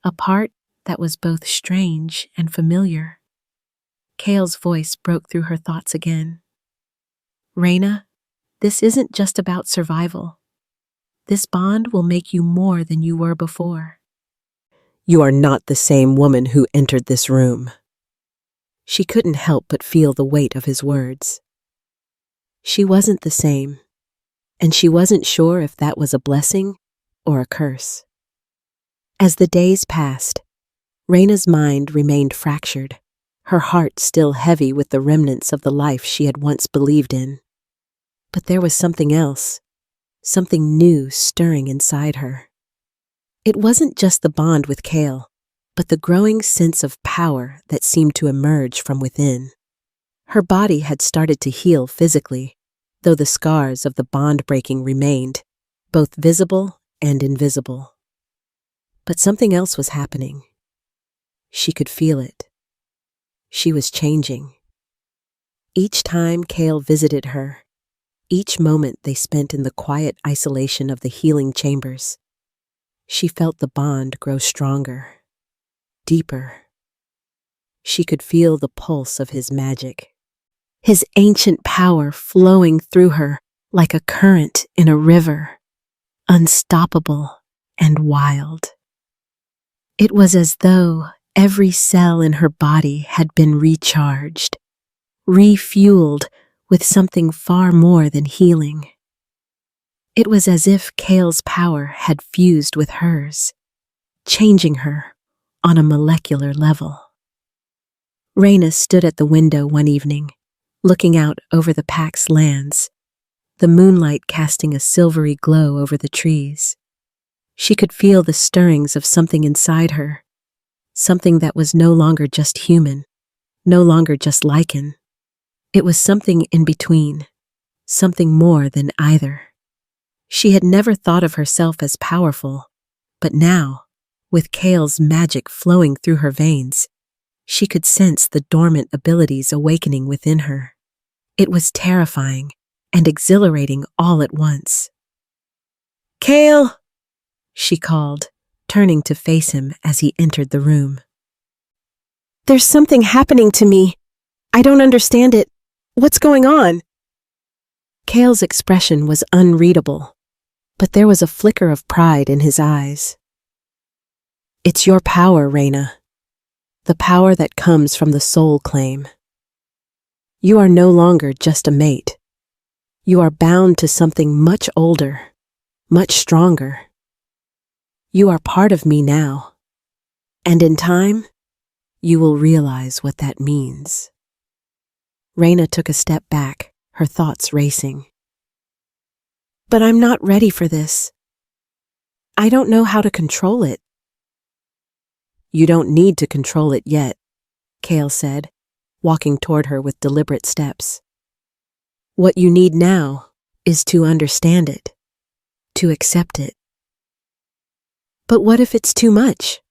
A part that was both strange and familiar. Kale's voice broke through her thoughts again. Rayna, this isn't just about survival. This bond will make you more than you were before. You are not the same woman who entered this room. She couldn't help but feel the weight of his words. She wasn't the same, and she wasn't sure if that was a blessing or a curse. As the days passed, Rayna's mind remained fractured, her heart still heavy with the remnants of the life she had once believed in. But there was something else, something new stirring inside her. It wasn't just the bond with Kale, but the growing sense of power that seemed to emerge from within. Her body had started to heal physically, though the scars of the bond breaking remained, both visible and invisible. But something else was happening. She could feel it. She was changing. Each time Kale visited her, each moment they spent in the quiet isolation of the healing chambers, she felt the bond grow stronger, deeper. She could feel the pulse of his magic, his ancient power flowing through her like a current in a river, unstoppable and wild. It was as though every cell in her body had been recharged, refueled with something far more than healing. It was as if Kale's power had fused with hers, changing her on a molecular level. Rayna stood at the window one evening, looking out over the pack's lands, the moonlight casting a silvery glow over the trees. She could feel the stirrings of something inside her, something that was no longer just human, no longer just Lycan. It was something in between, something more than either. She had never thought of herself as powerful, but now, with Kale's magic flowing through her veins, she could sense the dormant abilities awakening within her. It was terrifying and exhilarating all at once. "Kale!" she called, turning to face him as he entered the room. "There's something happening to me. I don't understand it. What's going on?" Kale's expression was unreadable, but there was a flicker of pride in his eyes. "It's your power, Rayna. The power that comes from the soul claim. You are no longer just a mate. You are bound to something much older, much stronger. You are part of me now, and in time, you will realize what that means." Rayna took a step back, her thoughts racing. "But I'm not ready for this. I don't know how to control it." "You don't need to control it yet," Kale said, walking toward her with deliberate steps. "What you need now is to understand it, to accept it." "But what if it's too much?"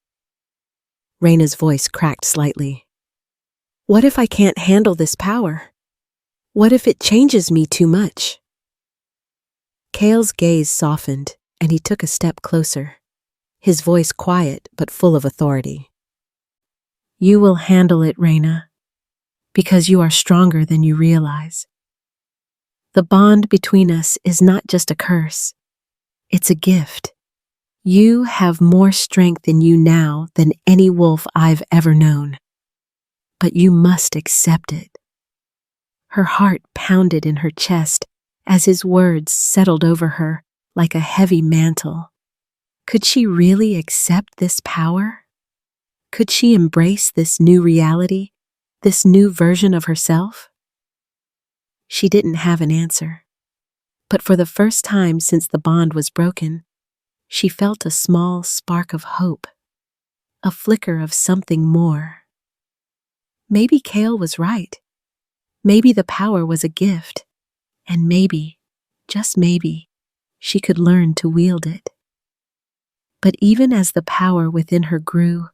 Rayna's voice cracked slightly. "What if I can't handle this power? What if it changes me too much?" Kale's gaze softened, and he took a step closer, his voice quiet but full of authority. "You will handle it, Rayna, because you are stronger than you realize. The bond between us is not just a curse, it's a gift. You have more strength in you now than any wolf I've ever known. But you must accept it." Her heart pounded in her chest as his words settled over her like a heavy mantle. Could she really accept this power? Could she embrace this new reality, this new version of herself? She didn't have an answer. But for the first time since the bond was broken, she felt a small spark of hope, a flicker of something more. Maybe Kale was right. Maybe the power was a gift, and maybe, just maybe, she could learn to wield it. But even as the power within her grew,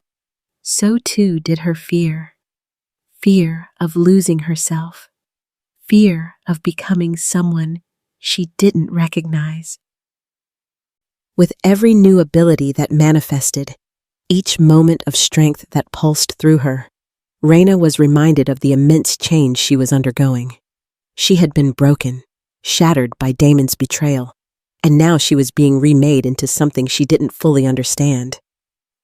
so too did her fear. Fear of losing herself. Fear of becoming someone she didn't recognize. With every new ability that manifested, each moment of strength that pulsed through her, Rayna was reminded of the immense change she was undergoing. She had been broken, shattered by Damon's betrayal, and now she was being remade into something she didn't fully understand.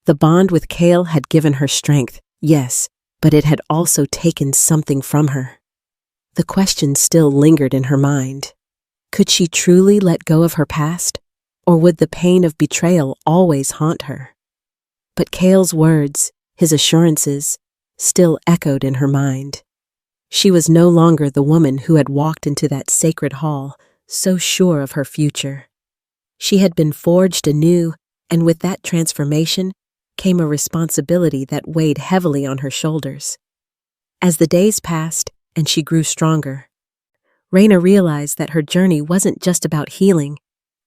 The bond with Kale had given her strength, yes, but it had also taken something from her. The question still lingered in her mind. Could she truly let go of her past, or would the pain of betrayal always haunt her? But Kale's words, his assurances, still echoed in her mind. She was no longer the woman who had walked into that sacred hall, so sure of her future. She had been forged anew, and with that transformation came a responsibility that weighed heavily on her shoulders. As the days passed and she grew stronger, Rayna realized that her journey wasn't just about healing.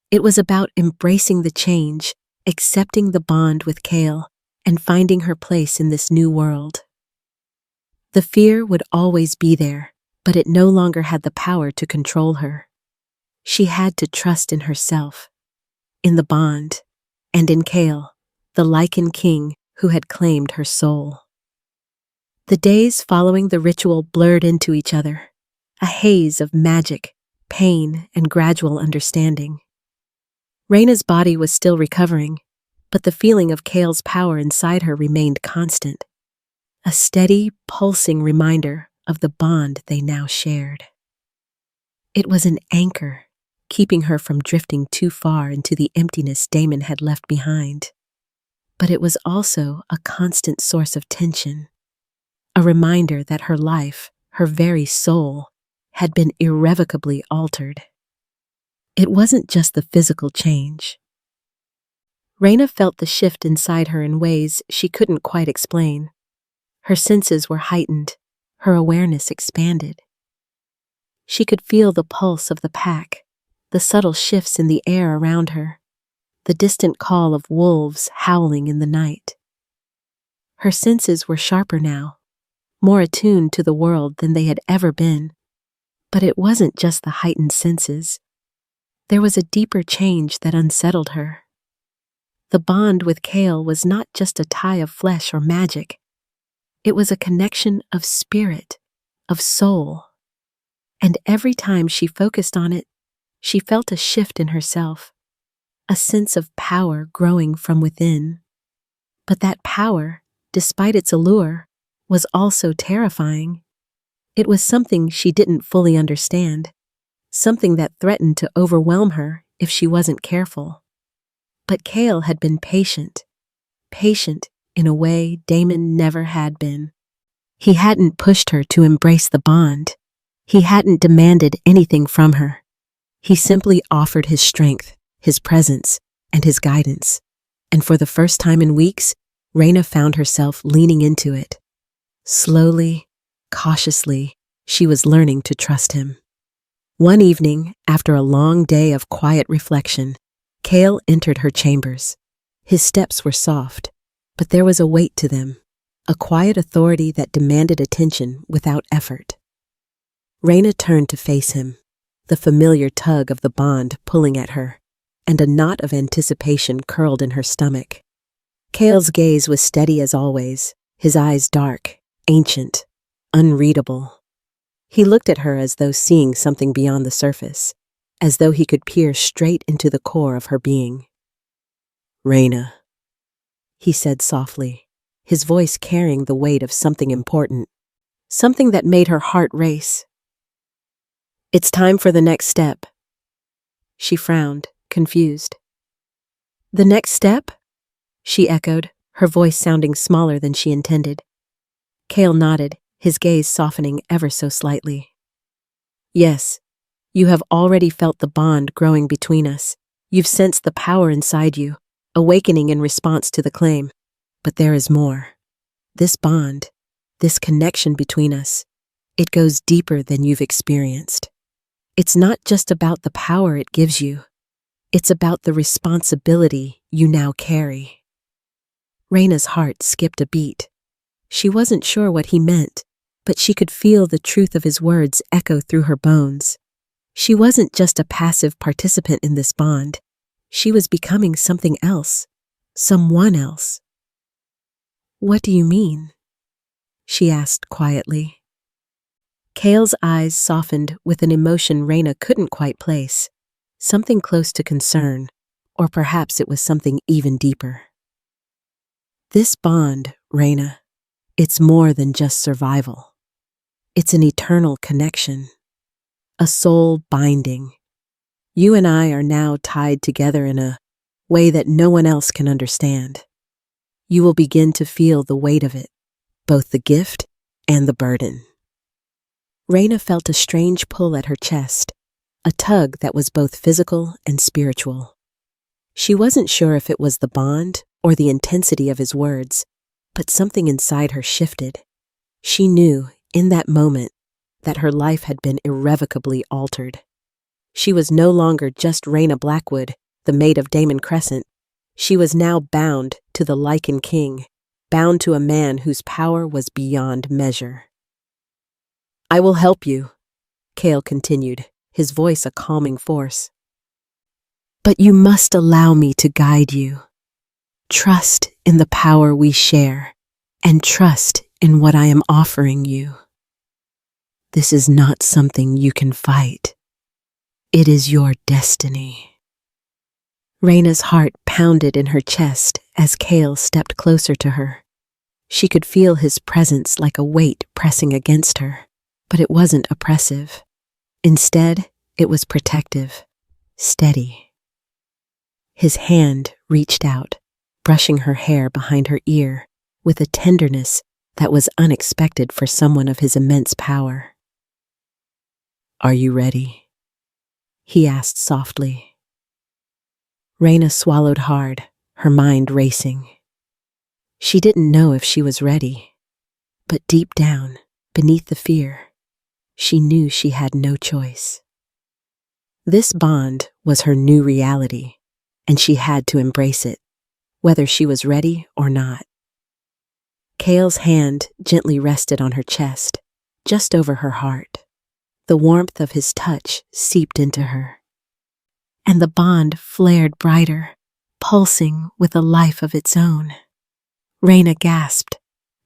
It was about embracing the change, accepting the bond with Kale, and finding her place in this new world. The fear would always be there, but it no longer had the power to control her. She had to trust in herself, in the bond, and in Kale, the Lycan King who had claimed her soul. The days following the ritual blurred into each other, a haze of magic, pain, and gradual understanding. Rayna's body was still recovering, but the feeling of Kale's power inside her remained constant, a steady, pulsing reminder of the bond they now shared. It was an anchor, keeping her from drifting too far into the emptiness Damon had left behind. But it was also a constant source of tension, a reminder that her life, her very soul, had been irrevocably altered. It wasn't just the physical change. Rayna felt the shift inside her in ways she couldn't quite explain. Her senses were heightened, her awareness expanded. She could feel the pulse of the pack, the subtle shifts in the air around her, the distant call of wolves howling in the night. Her senses were sharper now, more attuned to the world than they had ever been. But it wasn't just the heightened senses. There was a deeper change that unsettled her. The bond with Kale was not just a tie of flesh or magic. It was a connection of spirit, of soul. And every time she focused on it, she felt a shift in herself, a sense of power growing from within. But that power, despite its allure, was also terrifying. It was something she didn't fully understand, something that threatened to overwhelm her if she wasn't careful. But Kale had been patient in a way Damon never had been. He hadn't pushed her to embrace the bond. He hadn't demanded anything from her. He simply offered his strength, his presence, and his guidance. And for the first time in weeks, Rayna found herself leaning into it. Slowly, cautiously, she was learning to trust him. One evening, after a long day of quiet reflection, Kale entered her chambers. His steps were soft, but there was a weight to them, a quiet authority that demanded attention without effort. Rayna turned to face him, the familiar tug of the bond pulling at her, and a knot of anticipation curled in her stomach. Kale's gaze was steady as always, his eyes dark, ancient, unreadable. He looked at her as though seeing something beyond the surface, as though he could peer straight into the core of her being. "Rayna," he said softly, his voice carrying the weight of something important, something that made her heart race. "It's time for the next step," She frowned, confused. The next step? She echoed, her voice sounding smaller than she intended. Kale nodded, his gaze softening ever so slightly. Yes, you have already felt the bond growing between us. You've sensed the power inside you, awakening in response to the claim. But there is more. This bond, this connection between us, it goes deeper than you've experienced. It's not just about the power it gives you. It's about the responsibility you now carry. Rayna's heart skipped a beat. She wasn't sure what he meant, but she could feel the truth of his words echo through her bones. She wasn't just a passive participant in this bond. She was becoming something else, someone else. What do you mean? She asked quietly. Kale's eyes softened with an emotion Rayna couldn't quite place, something close to concern, or perhaps it was something even deeper. This bond, Rayna, it's more than just survival. It's an eternal connection, a soul binding. You and I are now tied together in a way that no one else can understand. You will begin to feel the weight of it, both the gift and the burden. Rayna felt a strange pull at her chest, a tug that was both physical and spiritual. She wasn't sure if it was the bond or the intensity of his words, but something inside her shifted. She knew, in that moment, that her life had been irrevocably altered. She was no longer just Rayna Blackwood, the maid of Damon Crescent. She was now bound to the Lycan King, bound to a man whose power was beyond measure. I will help you, Kale continued, his voice a calming force. But you must allow me to guide you. Trust in the power we share, and trust in what I am offering you. This is not something you can fight. It is your destiny. Rayna's heart pounded in her chest as Kale stepped closer to her. She could feel his presence like a weight pressing against her, but it wasn't oppressive. Instead, it was protective, steady. His hand reached out, brushing her hair behind her ear with a tenderness that was unexpected for someone of his immense power. Are you ready? He asked softly. Rayna swallowed hard, her mind racing. She didn't know if she was ready, but deep down, beneath the fear, she knew she had no choice. This bond was her new reality, and she had to embrace it, whether she was ready or not. Kale's hand gently rested on her chest, just over her heart. The warmth of his touch seeped into her, and the bond flared brighter, pulsing with a life of its own. Rayna gasped,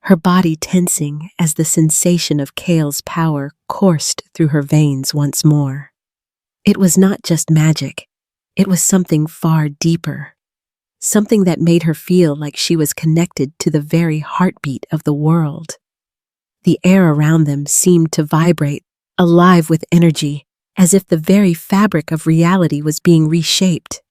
her body tensing as the sensation of Kale's power coursed through her veins once more. It was not just magic, it was something far deeper, something that made her feel like she was connected to the very heartbeat of the world. The air around them seemed to vibrate, alive with energy, as if the very fabric of reality was being reshaped.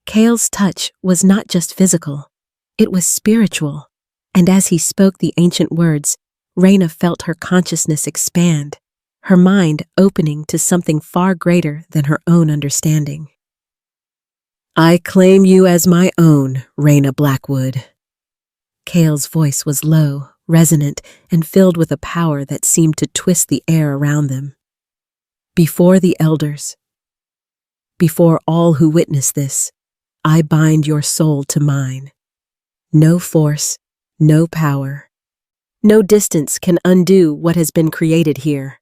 Kale's touch was not just physical, it was spiritual, and as he spoke the ancient words, Rayna felt her consciousness expand, her mind opening to something far greater than her own understanding. I claim you as my own, Rayna Blackwood. Kale's voice was low, resonant, and filled with a power that seemed to twist the air around them. Before the elders, before all who witness this, I bind your soul to mine. No force, no power, no distance can undo what has been created here.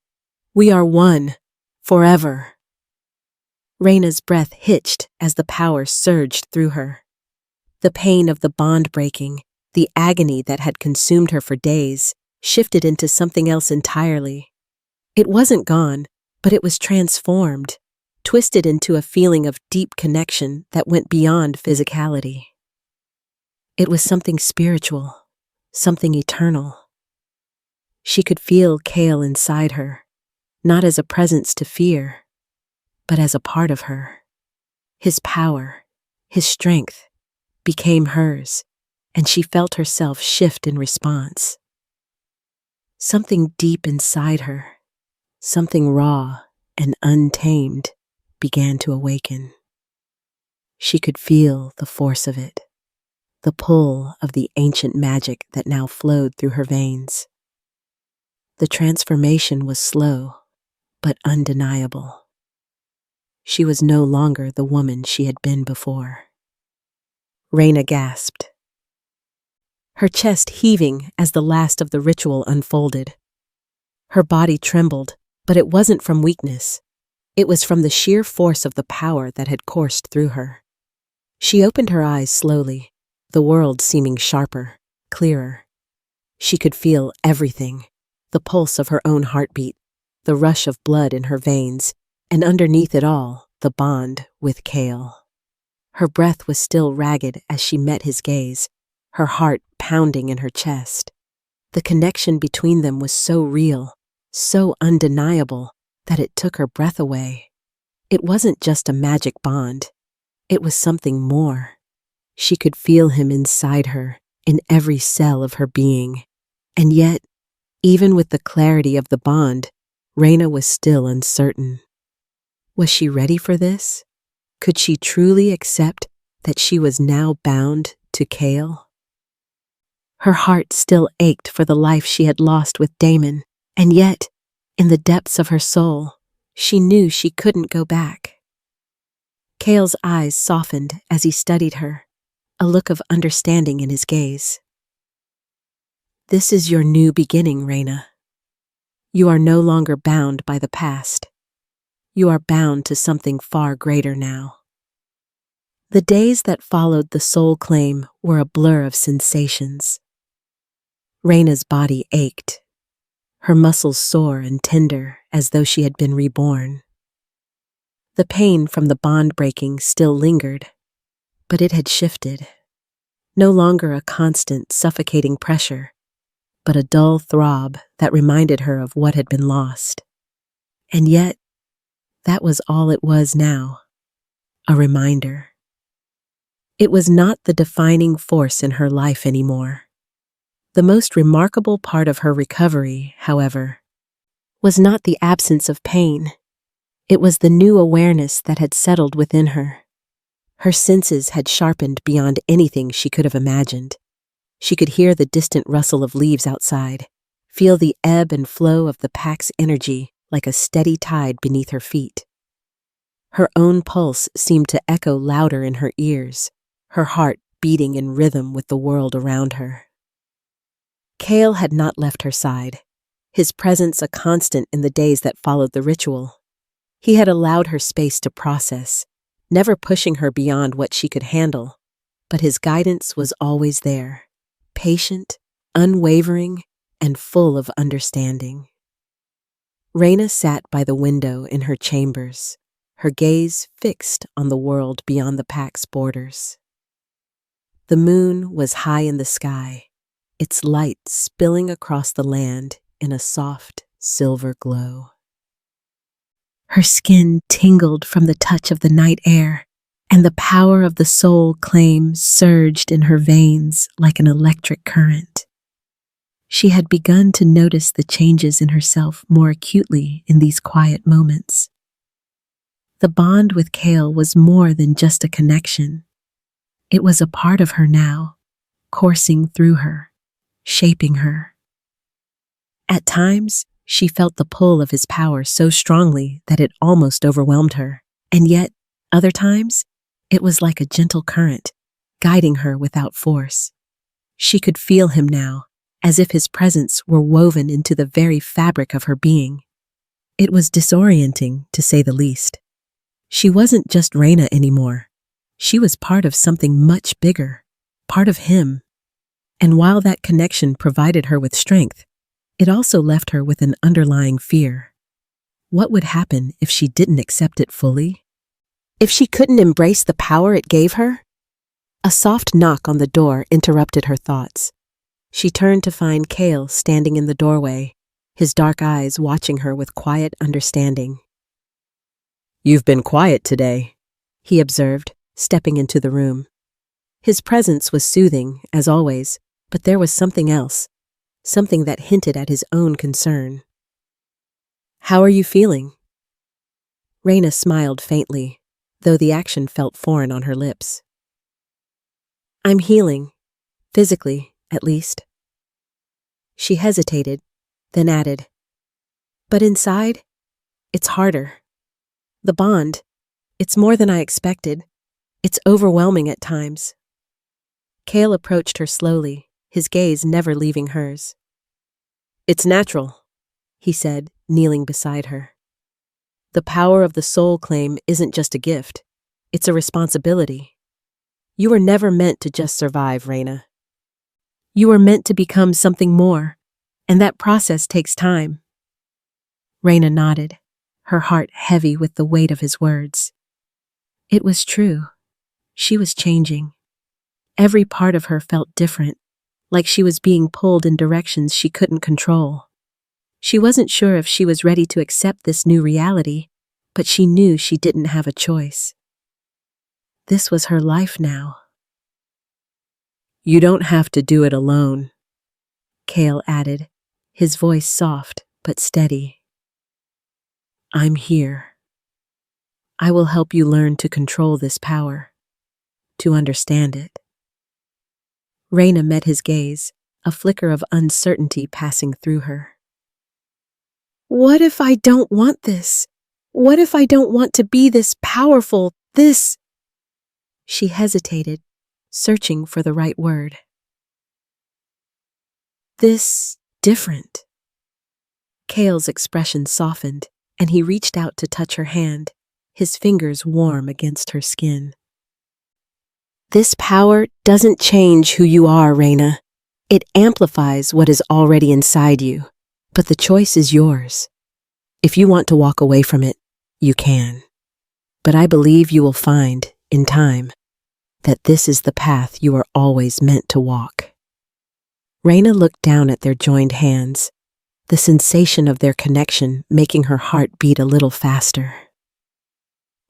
We are one, forever. Rayna's breath hitched as the power surged through her. The pain of the bond breaking, the agony that had consumed her for days, shifted into something else entirely. It wasn't gone, but it was transformed, twisted into a feeling of deep connection that went beyond physicality. It was something spiritual, something eternal. She could feel Kale inside her, not as a presence to fear, but as a part of her. His power, his strength, became hers, and she felt herself shift in response. Something deep inside her, something raw and untamed, began to awaken. She could feel the force of it, the pull of the ancient magic that now flowed through her veins. The transformation was slow, but undeniable. She was no longer the woman she had been before. Rayna gasped, her chest heaving as the last of the ritual unfolded. Her body trembled, but it wasn't from weakness. It was from the sheer force of the power that had coursed through her. She opened her eyes slowly, the world seeming sharper, clearer. She could feel everything, the pulse of her own heartbeat, the rush of blood in her veins, and underneath it all, the bond with Kale. Her breath was still ragged as she met his gaze, her heart pounding in her chest. The connection between them was so real, so undeniable, that it took her breath away. It wasn't just a magic bond. It was something more. She could feel him inside her, in every cell of her being. And yet, even with the clarity of the bond, Rayna was still uncertain. Was she ready for this? Could she truly accept that she was now bound to Kale? Her heart still ached for the life she had lost with Damon, and yet, in the depths of her soul, she knew she couldn't go back. Kale's eyes softened as he studied her, a look of understanding in his gaze. This is your new beginning, Rayna. You are no longer bound by the past. You are bound to something far greater now. The days that followed the soul claim were a blur of sensations. Rayna's body ached, her muscles sore and tender as though she had been reborn. The pain from the bond breaking still lingered, but it had shifted. No longer a constant, suffocating pressure, but a dull throb that reminded her of what had been lost. And yet, that was all it was now, a reminder. It was not the defining force in her life anymore. The most remarkable part of her recovery, however, was not the absence of pain. It was the new awareness that had settled within her. Her senses had sharpened beyond anything she could have imagined. She could hear the distant rustle of leaves outside, feel the ebb and flow of the pack's energy like a steady tide beneath her feet. Her own pulse seemed to echo louder in her ears, her heart beating in rhythm with the world around her. Kale had not left her side, his presence a constant in the days that followed the ritual. He had allowed her space to process, never pushing her beyond what she could handle, but his guidance was always there, patient, unwavering, and full of understanding. Rayna sat by the window in her chambers, her gaze fixed on the world beyond the pack's borders. The moon was high in the sky, its light spilling across the land in a soft, silver glow. Her skin tingled from the touch of the night air, and the power of the soul claim surged in her veins like an electric current. She had begun to notice the changes in herself more acutely in these quiet moments. The bond with Kale was more than just a connection. It was a part of her now, coursing through her, shaping her. At times, she felt the pull of his power so strongly that it almost overwhelmed her, and yet, other times, it was like a gentle current, guiding her without force. She could feel him now, as if his presence were woven into the very fabric of her being. It was disorienting, to say the least. She wasn't just Rayna anymore. She was part of something much bigger, part of him. And while that connection provided her with strength, it also left her with an underlying fear. What would happen if she didn't accept it fully? If she couldn't embrace the power it gave her? A soft knock on the door interrupted her thoughts. She turned to find Kale standing in the doorway, his dark eyes watching her with quiet understanding. "You've been quiet today," he observed, stepping into the room. His presence was soothing, as always, but there was something else, something that hinted at his own concern. "How are you feeling?" Rayna smiled faintly, though the action felt foreign on her lips. "I'm healing, physically, at least." She hesitated, then added, "But inside, it's harder. The bond, it's more than I expected. It's overwhelming at times." Kale approached her slowly, his gaze never leaving hers. "It's natural," he said, kneeling beside her. "The power of the soul claim isn't just a gift. It's a responsibility. You were never meant to just survive, Rayna. You were meant to become something more, and that process takes time." Rayna nodded, her heart heavy with the weight of his words. It was true. She was changing. Every part of her felt different, like she was being pulled in directions she couldn't control. She wasn't sure if she was ready to accept this new reality, but she knew she didn't have a choice. This was her life now. "You don't have to do it alone," Kale added, his voice soft but steady. "I'm here. I will help you learn to control this power, to understand it." Rayna met his gaze, a flicker of uncertainty passing through her. "What if I don't want this? What if I don't want to be this powerful, this—" She hesitated, searching for the right word. "This different." Kale's expression softened, and he reached out to touch her hand, his fingers warm against her skin. "This power doesn't change who you are, Rayna. It amplifies what is already inside you, but the choice is yours. If you want to walk away from it, you can. But I believe you will find, in time, that this is the path you are always meant to walk." Rayna looked down at their joined hands, the sensation of their connection making her heart beat a little faster.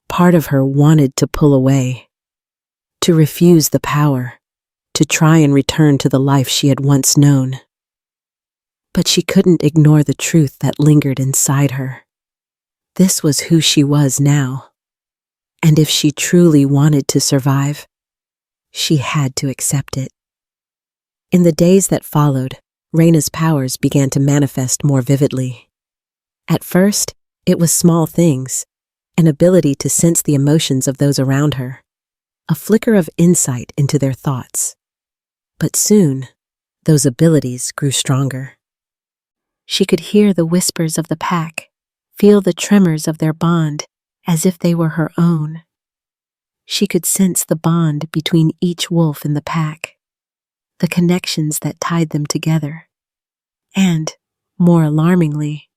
Part of her wanted to pull away, to refuse the power, to try and return to the life she had once known. But she couldn't ignore the truth that lingered inside her. This was who she was now, and if she truly wanted to survive, she had to accept it. In the days that followed, Rayna's powers began to manifest more vividly. At first, it was small things, an ability to sense the emotions of those around her, a flicker of insight into their thoughts. But soon, those abilities grew stronger. She could hear the whispers of the pack, feel the tremors of their bond as if they were her own. She could sense the bond between each wolf in the pack, the connections that tied them together. And, more alarmingly,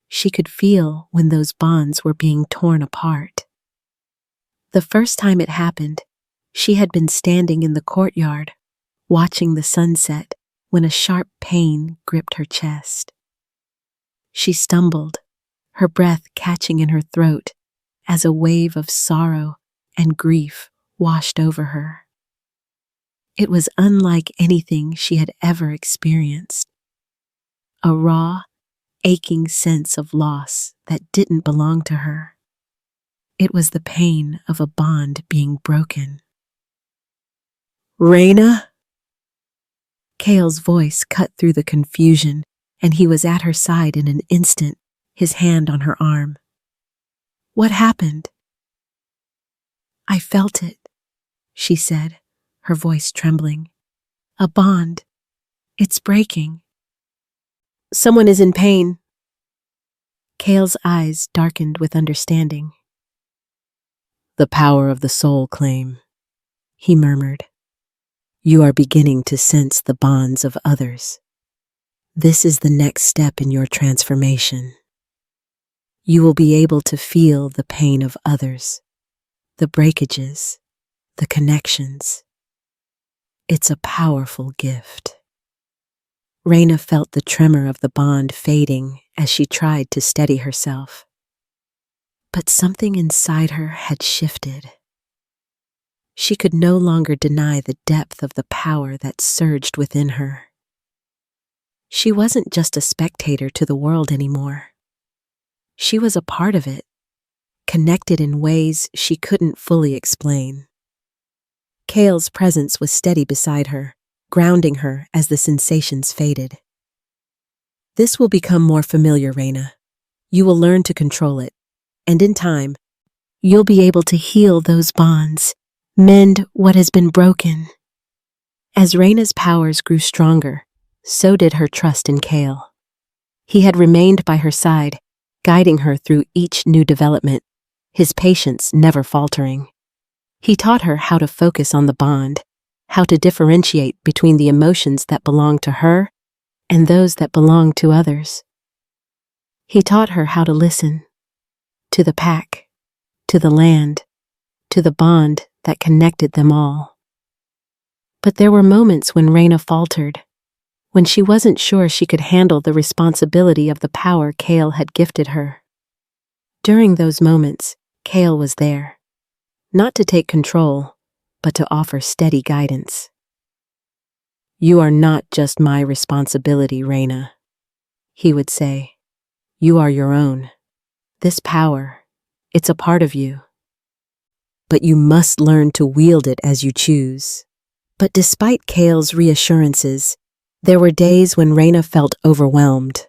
she could feel when those bonds were being torn apart. The first time it happened, she had been standing in the courtyard, watching the sunset when a sharp pain gripped her chest. She stumbled, her breath catching in her throat as a wave of sorrow and grief washed over her. It was unlike anything she had ever experienced. A raw, aching sense of loss that didn't belong to her. It was the pain of a bond being broken. "Rayna?" Kale's voice cut through the confusion, and he was at her side in an instant, his hand on her arm. "What happened?" "I felt it," she said, her voice trembling. "A bond. It's breaking." "Someone is in pain." Kale's eyes darkened with understanding. "The power of the soul claim," he murmured. "You are beginning to sense the bonds of others. This is the next step in your transformation. You will be able to feel the pain of others, the breakages, the connections. It's a powerful gift." Rayna felt the tremor of the bond fading as she tried to steady herself. But something inside her had shifted. She could no longer deny the depth of the power that surged within her. She wasn't just a spectator to the world anymore. She was a part of it, connected in ways she couldn't fully explain. Kale's presence was steady beside her, grounding her as the sensations faded. This will become more familiar, Rayna. You will learn to control it, and in time, you'll be able to heal those bonds, mend what has been broken. As Rayna's powers grew stronger, so did her trust in Kale. He had remained by her side, guiding her through each new development, his patience never faltering. He taught her how to focus on the bond, how to differentiate between the emotions that belonged to her and those that belonged to others. He taught her how to listen, to the pack, to the land, to the bond that connected them all. But there were moments when Rayna faltered, when she wasn't sure she could handle the responsibility of the power Kale had gifted her. During those moments, Kale was there, not to take control, but to offer steady guidance. "You are not just my responsibility, Rayna," he would say. "You are your own. This power, it's a part of you. But you must learn to wield it as you choose." But despite Kale's reassurances, there were days when Rayna felt overwhelmed.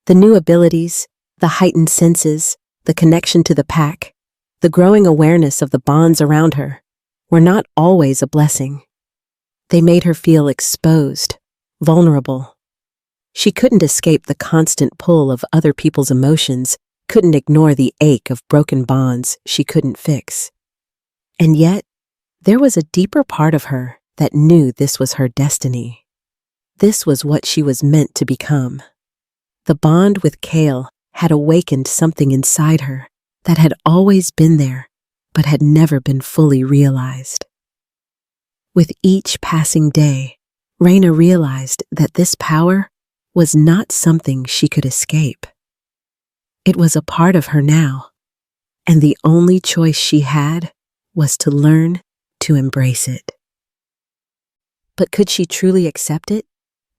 The new abilities, the heightened senses, the connection to the pack, the growing awareness of the bonds around her, were not always a blessing. They made her feel exposed, vulnerable. She couldn't escape the constant pull of other people's emotions, couldn't ignore the ache of broken bonds she couldn't fix. And yet, there was a deeper part of her that knew this was her destiny. This was what she was meant to become. The bond with Kale had awakened something inside her that had always been there, but had never been fully realized. With each passing day, Rayna realized that this power was not something she could escape. It was a part of her now, and the only choice she had was to learn to embrace it. But could she truly accept it?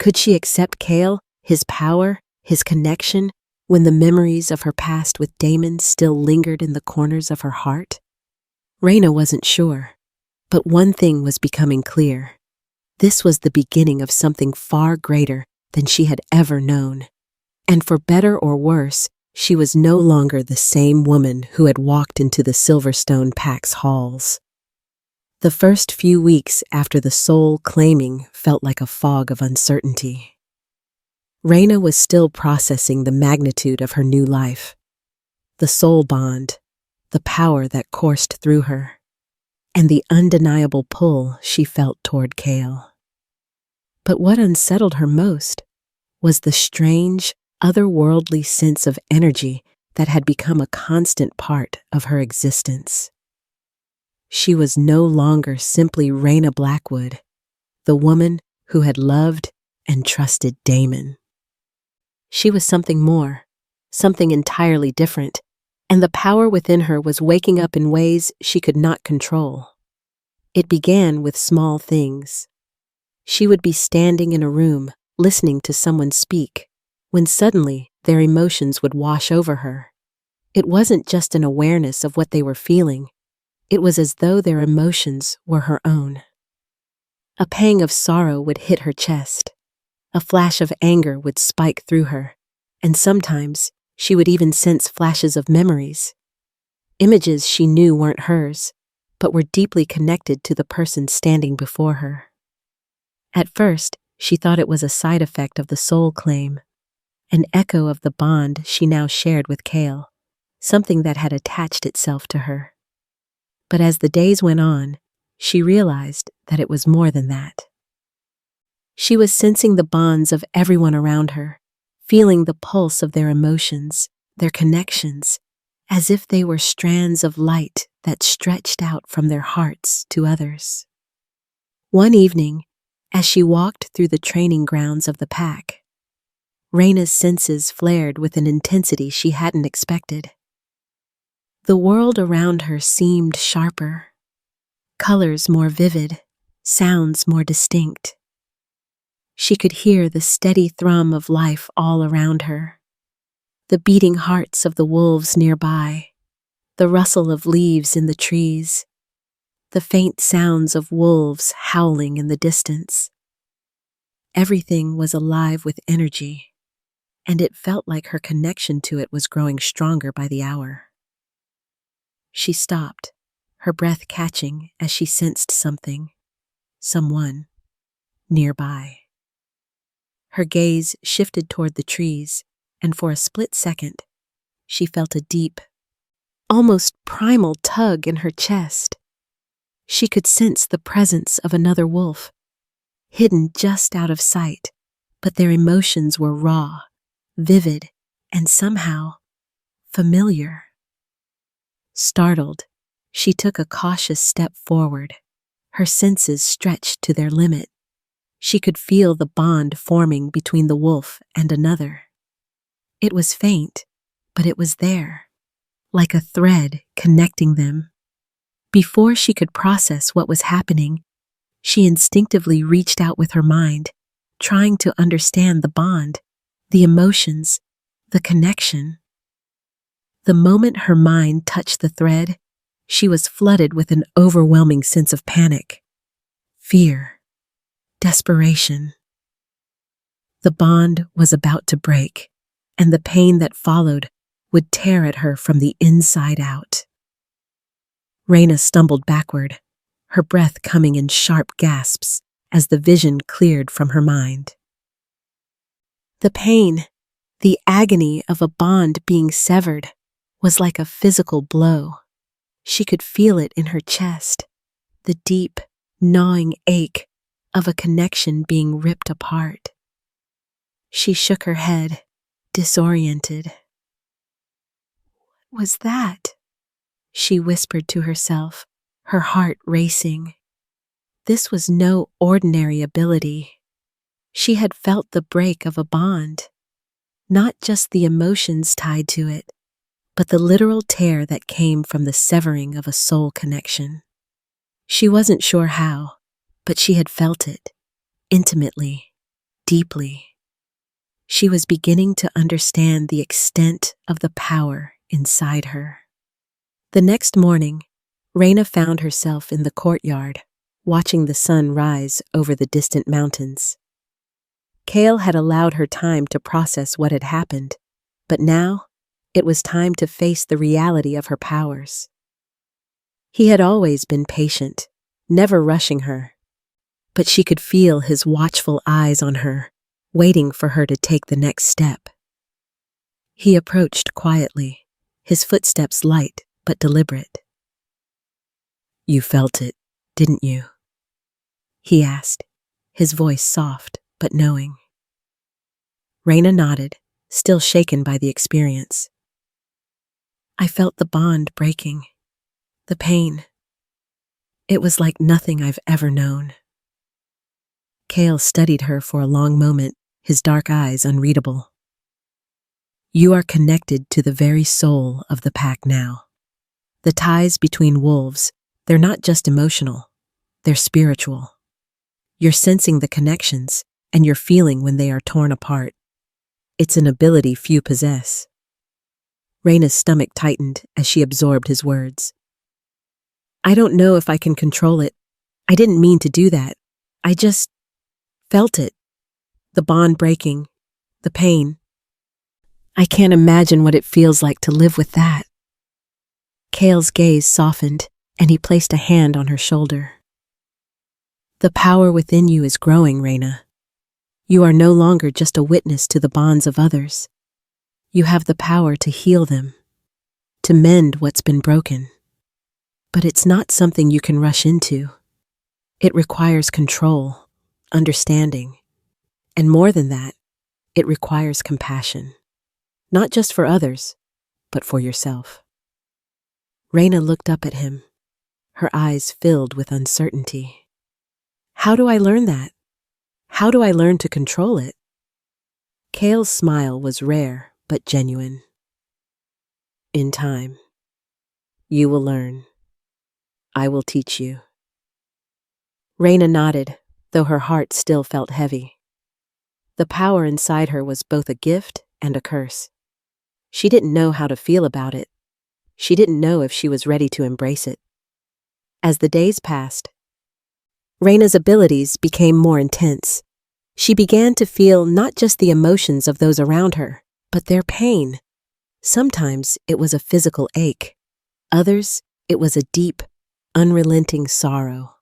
Could she accept Kale, his power, his connection, when the memories of her past with Damon still lingered in the corners of her heart? Rayna wasn't sure, but one thing was becoming clear. This was the beginning of something far greater than she had ever known. And for better or worse, she was no longer the same woman who had walked into the Silverstone Pack's halls. The first few weeks after the soul claiming felt like a fog of uncertainty. Rayna was still processing the magnitude of her new life, the soul bond, the power that coursed through her, and the undeniable pull she felt toward Kale. But what unsettled her most was the strange, otherworldly sense of energy that had become a constant part of her existence. She was no longer simply Rayna Blackwood, the woman who had loved and trusted Damon. She was something more, something entirely different, and the power within her was waking up in ways she could not control. It began with small things. She would be standing in a room, listening to someone speak, when suddenly their emotions would wash over her. It wasn't just an awareness of what they were feeling. It was as though their emotions were her own. A pang of sorrow would hit her chest. A flash of anger would spike through her, and sometimes she would even sense flashes of memories. Images she knew weren't hers, but were deeply connected to the person standing before her. At first, she thought it was a side effect of the soul claim, an echo of the bond she now shared with Kale, something that had attached itself to her. But as the days went on, she realized that it was more than that. She was sensing the bonds of everyone around her, feeling the pulse of their emotions, their connections, as if they were strands of light that stretched out from their hearts to others. One evening, as she walked through the training grounds of the pack, Rayna's senses flared with an intensity she hadn't expected. The world around her seemed sharper, colors more vivid, sounds more distinct. She could hear the steady thrum of life all around her, the beating hearts of the wolves nearby, the rustle of leaves in the trees, the faint sounds of wolves howling in the distance. Everything was alive with energy, and it felt like her connection to it was growing stronger by the hour. She stopped, her breath catching as she sensed someone, nearby. Her gaze shifted toward the trees, and for a split second, she felt a deep, almost primal tug in her chest. She could sense the presence of another wolf, hidden just out of sight, but their emotions were raw, vivid, and somehow familiar. Startled, she took a cautious step forward, her senses stretched to their limit. She could feel the bond forming between the wolf and another. It was faint, but it was there, like a thread connecting them. Before she could process what was happening, she instinctively reached out with her mind, trying to understand the bond, the emotions, the connection. The moment her mind touched the thread, she was flooded with an overwhelming sense of panic, fear, desperation. The bond was about to break, and the pain that followed would tear at her from the inside out. Rayna stumbled backward, her breath coming in sharp gasps as the vision cleared from her mind. The pain, the agony of a bond being severed, was like a physical blow. She could feel it in her chest, the deep, gnawing ache of a connection being ripped apart. She shook her head, disoriented. "What was that?" she whispered to herself, her heart racing. This was no ordinary ability. She had felt the break of a bond, not just the emotions tied to it, but the literal tear that came from the severing of a soul connection. She wasn't sure how, but she had felt it, intimately, deeply. She was beginning to understand the extent of the power inside her. The next morning, Rayna found herself in the courtyard, watching the sun rise over the distant mountains. Kale had allowed her time to process what had happened, but now it was time to face the reality of her powers. He had always been patient, never rushing her, but she could feel his watchful eyes on her, waiting for her to take the next step. He approached quietly, his footsteps light but deliberate. "You felt it, didn't you?" he asked, his voice soft but knowing. Rayna nodded, still shaken by the experience. "I felt the bond breaking, the pain. It was like nothing I've ever known." Kale studied her for a long moment, his dark eyes unreadable. "You are connected to the very soul of the pack now. The ties between wolves, they're not just emotional, they're spiritual. You're sensing the connections, and you're feeling when they are torn apart. It's an ability few possess." Rayna's stomach tightened as she absorbed his words. "I don't know if I can control it. I didn't mean to do that. I just felt it. The bond breaking, the pain. I can't imagine what it feels like to live with that." Kale's gaze softened, and he placed a hand on her shoulder. "The power within you is growing, Rayna. You are no longer just a witness to the bonds of others. You have the power to heal them, to mend what's been broken. But it's not something you can rush into. It requires control, understanding, and more than that, it requires compassion. Not just for others, but for yourself." Rayna looked up at him, her eyes filled with uncertainty. "How do I learn that? How do I learn to control it?" Kale's smile was rare but genuine. "In time. You will learn. I will teach you. Rayna nodded, though her heart still felt heavy. The power inside her was both a gift and a curse. She didn't know how to feel about it. She didn't know if she was ready to embrace it. As the days passed, Rayna's abilities became more intense. She began to feel not just the emotions of those around her, but their pain. Sometimes it was a physical ache. Others, it was a deep, unrelenting sorrow.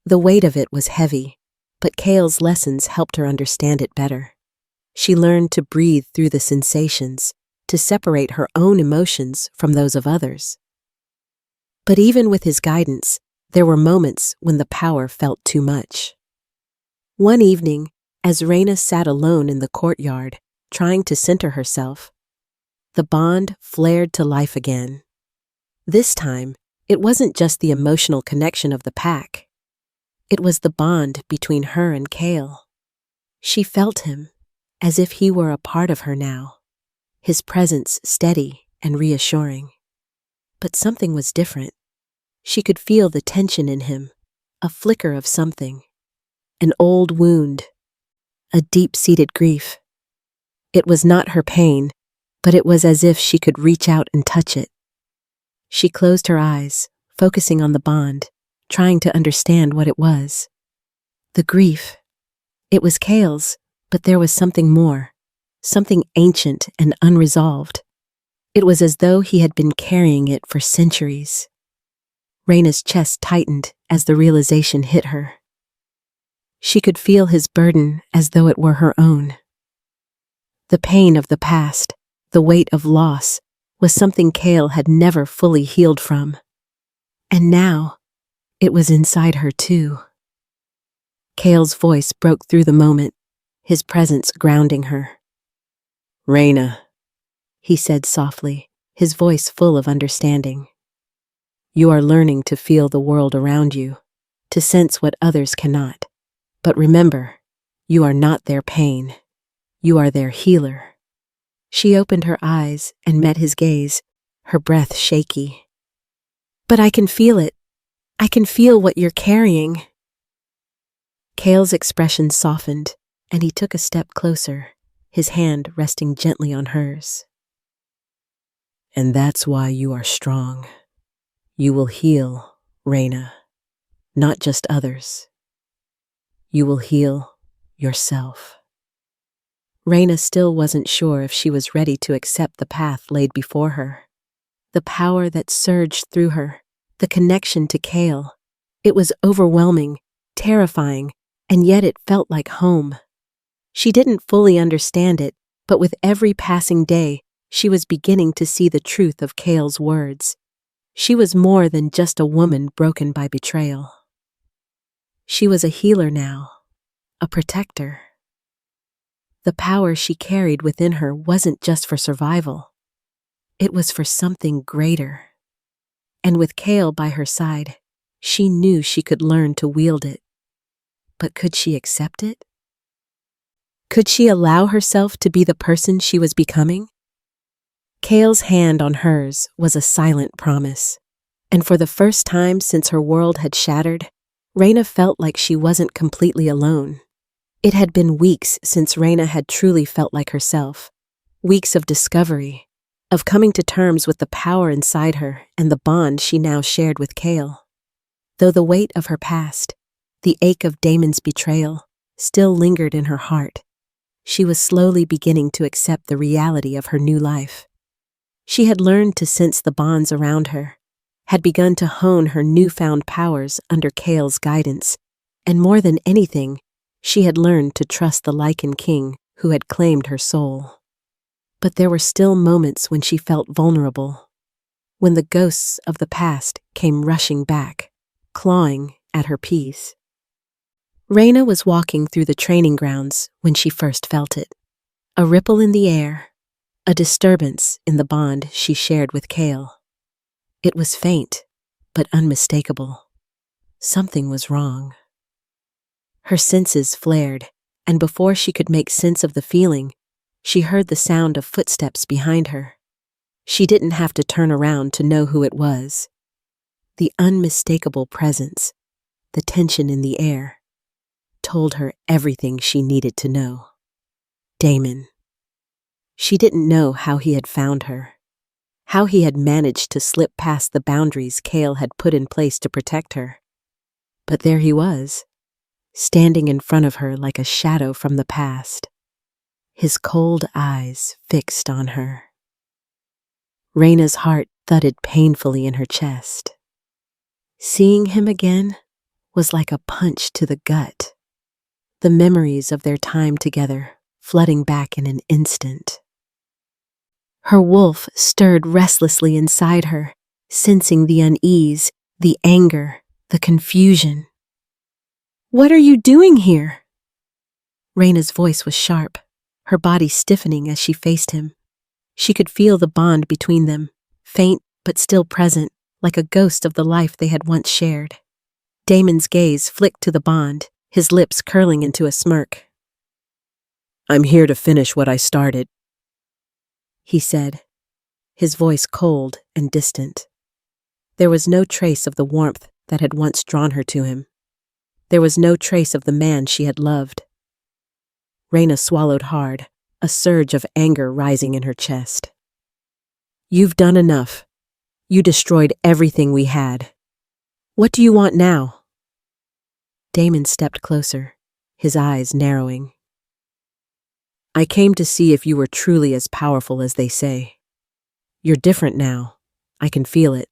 The weight of it was heavy, but Kale's lessons helped her understand it better. She learned to breathe through the sensations, to separate her own emotions from those of others. But even with his guidance, there were moments when the power felt too much. One evening, as Rayna sat alone in the courtyard, trying to center herself, the bond flared to life again. This time, it wasn't just the emotional connection of the pack. It was the bond between her and Kale. She felt him, as if he were a part of her now, his presence steady and reassuring. But something was different. She could feel the tension in him, a flicker of something, an old wound, a deep-seated grief. It was not her pain, but it was as if she could reach out and touch it. She closed her eyes, focusing on the bond, trying to understand what it was. The grief. It was Kale's, but there was something more, something ancient and unresolved. It was as though he had been carrying it for centuries. Rayna's chest tightened as the realization hit her. She could feel his burden as though it were her own. The pain of the past, the weight of loss, was something Kale had never fully healed from. And now, it was inside her too. Kale's voice broke through the moment, his presence grounding her. Rayna, he said softly, his voice full of understanding. You are learning to feel the world around you, to sense what others cannot. But remember, you are not their pain. You are their healer. She opened her eyes and met his gaze, her breath shaky. But I can feel it. I can feel what you're carrying. Kale's expression softened, and he took a step closer, his hand resting gently on hers. And that's why you are strong. You will heal, Rayna, not just others. You will heal yourself. Rayna still wasn't sure if she was ready to accept the path laid before her. The power that surged through her, the connection to Kale. It was overwhelming, terrifying, and yet it felt like home. She didn't fully understand it, but with every passing day, she was beginning to see the truth of Kale's words. She was more than just a woman broken by betrayal. She was a healer now, a protector. The power she carried within her wasn't just for survival. It was for something greater. And with Kale by her side, she knew she could learn to wield it. But could she accept it? Could she allow herself to be the person she was becoming? Kale's hand on hers was a silent promise. And for the first time since her world had shattered, Rayna felt like she wasn't completely alone. It had been weeks since Rayna had truly felt like herself. Weeks of discovery, of coming to terms with the power inside her and the bond she now shared with Kale. Though the weight of her past, the ache of Damon's betrayal, still lingered in her heart, she was slowly beginning to accept the reality of her new life. She had learned to sense the bonds around her, had begun to hone her newfound powers under Kale's guidance, and more than anything, she had learned to trust the Lycan King who had claimed her soul. But there were still moments when she felt vulnerable, when the ghosts of the past came rushing back, clawing at her peace. Rayna was walking through the training grounds when she first felt it. A ripple in the air, a disturbance in the bond she shared with Kale. It was faint, but unmistakable. Something was wrong. Her senses flared, and before she could make sense of the feeling, she heard the sound of footsteps behind her. She didn't have to turn around to know who it was. The unmistakable presence, the tension in the air, told her everything she needed to know. Damon. She didn't know how he had found her, how he had managed to slip past the boundaries Kale had put in place to protect her. But there he was, standing in front of her like a shadow from the past, his cold eyes fixed on her. Rayna's heart thudded painfully in her chest. Seeing him again was like a punch to the gut, the memories of their time together flooding back in an instant. Her wolf stirred restlessly inside her, sensing the unease, the anger, the confusion. "What are you doing here?" Rayna's voice was sharp, her body stiffening as she faced him. She could feel the bond between them, faint but still present, like a ghost of the life they had once shared. Damon's gaze flicked to the bond, his lips curling into a smirk. "I'm here to finish what I started," he said, his voice cold and distant. There was no trace of the warmth that had once drawn her to him. There was no trace of the man she had loved. Rayna swallowed hard, a surge of anger rising in her chest. "You've done enough. You destroyed everything we had. What do you want now?" Damon stepped closer, his eyes narrowing. "I came to see if you were truly as powerful as they say. You're different now. I can feel it.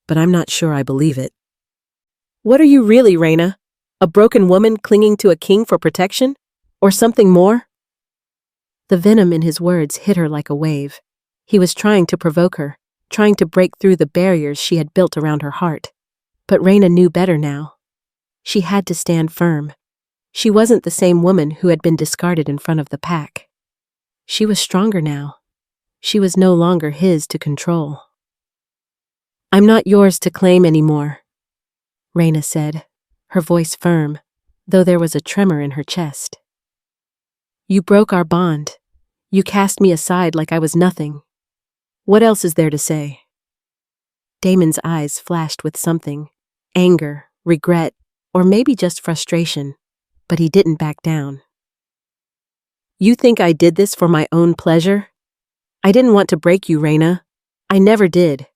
But I'm not sure I believe it." "What are you really, Rayna? A broken woman clinging to a king for protection? Or something more?" The venom in his words hit her like a wave. He was trying to provoke her, trying to break through the barriers she had built around her heart. But Rayna knew better now. She had to stand firm. She wasn't the same woman who had been discarded in front of the pack. She was stronger now. She was no longer his to control. "I'm not yours to claim anymore," Rayna said, her voice firm, though there was a tremor in her chest. "You broke our bond. You cast me aside like I was nothing. What else is there to say?" Damon's eyes flashed with something, anger, regret, or maybe just frustration, but he didn't back down. "You think I did this for my own pleasure? I didn't want to break you, Rayna. I never did.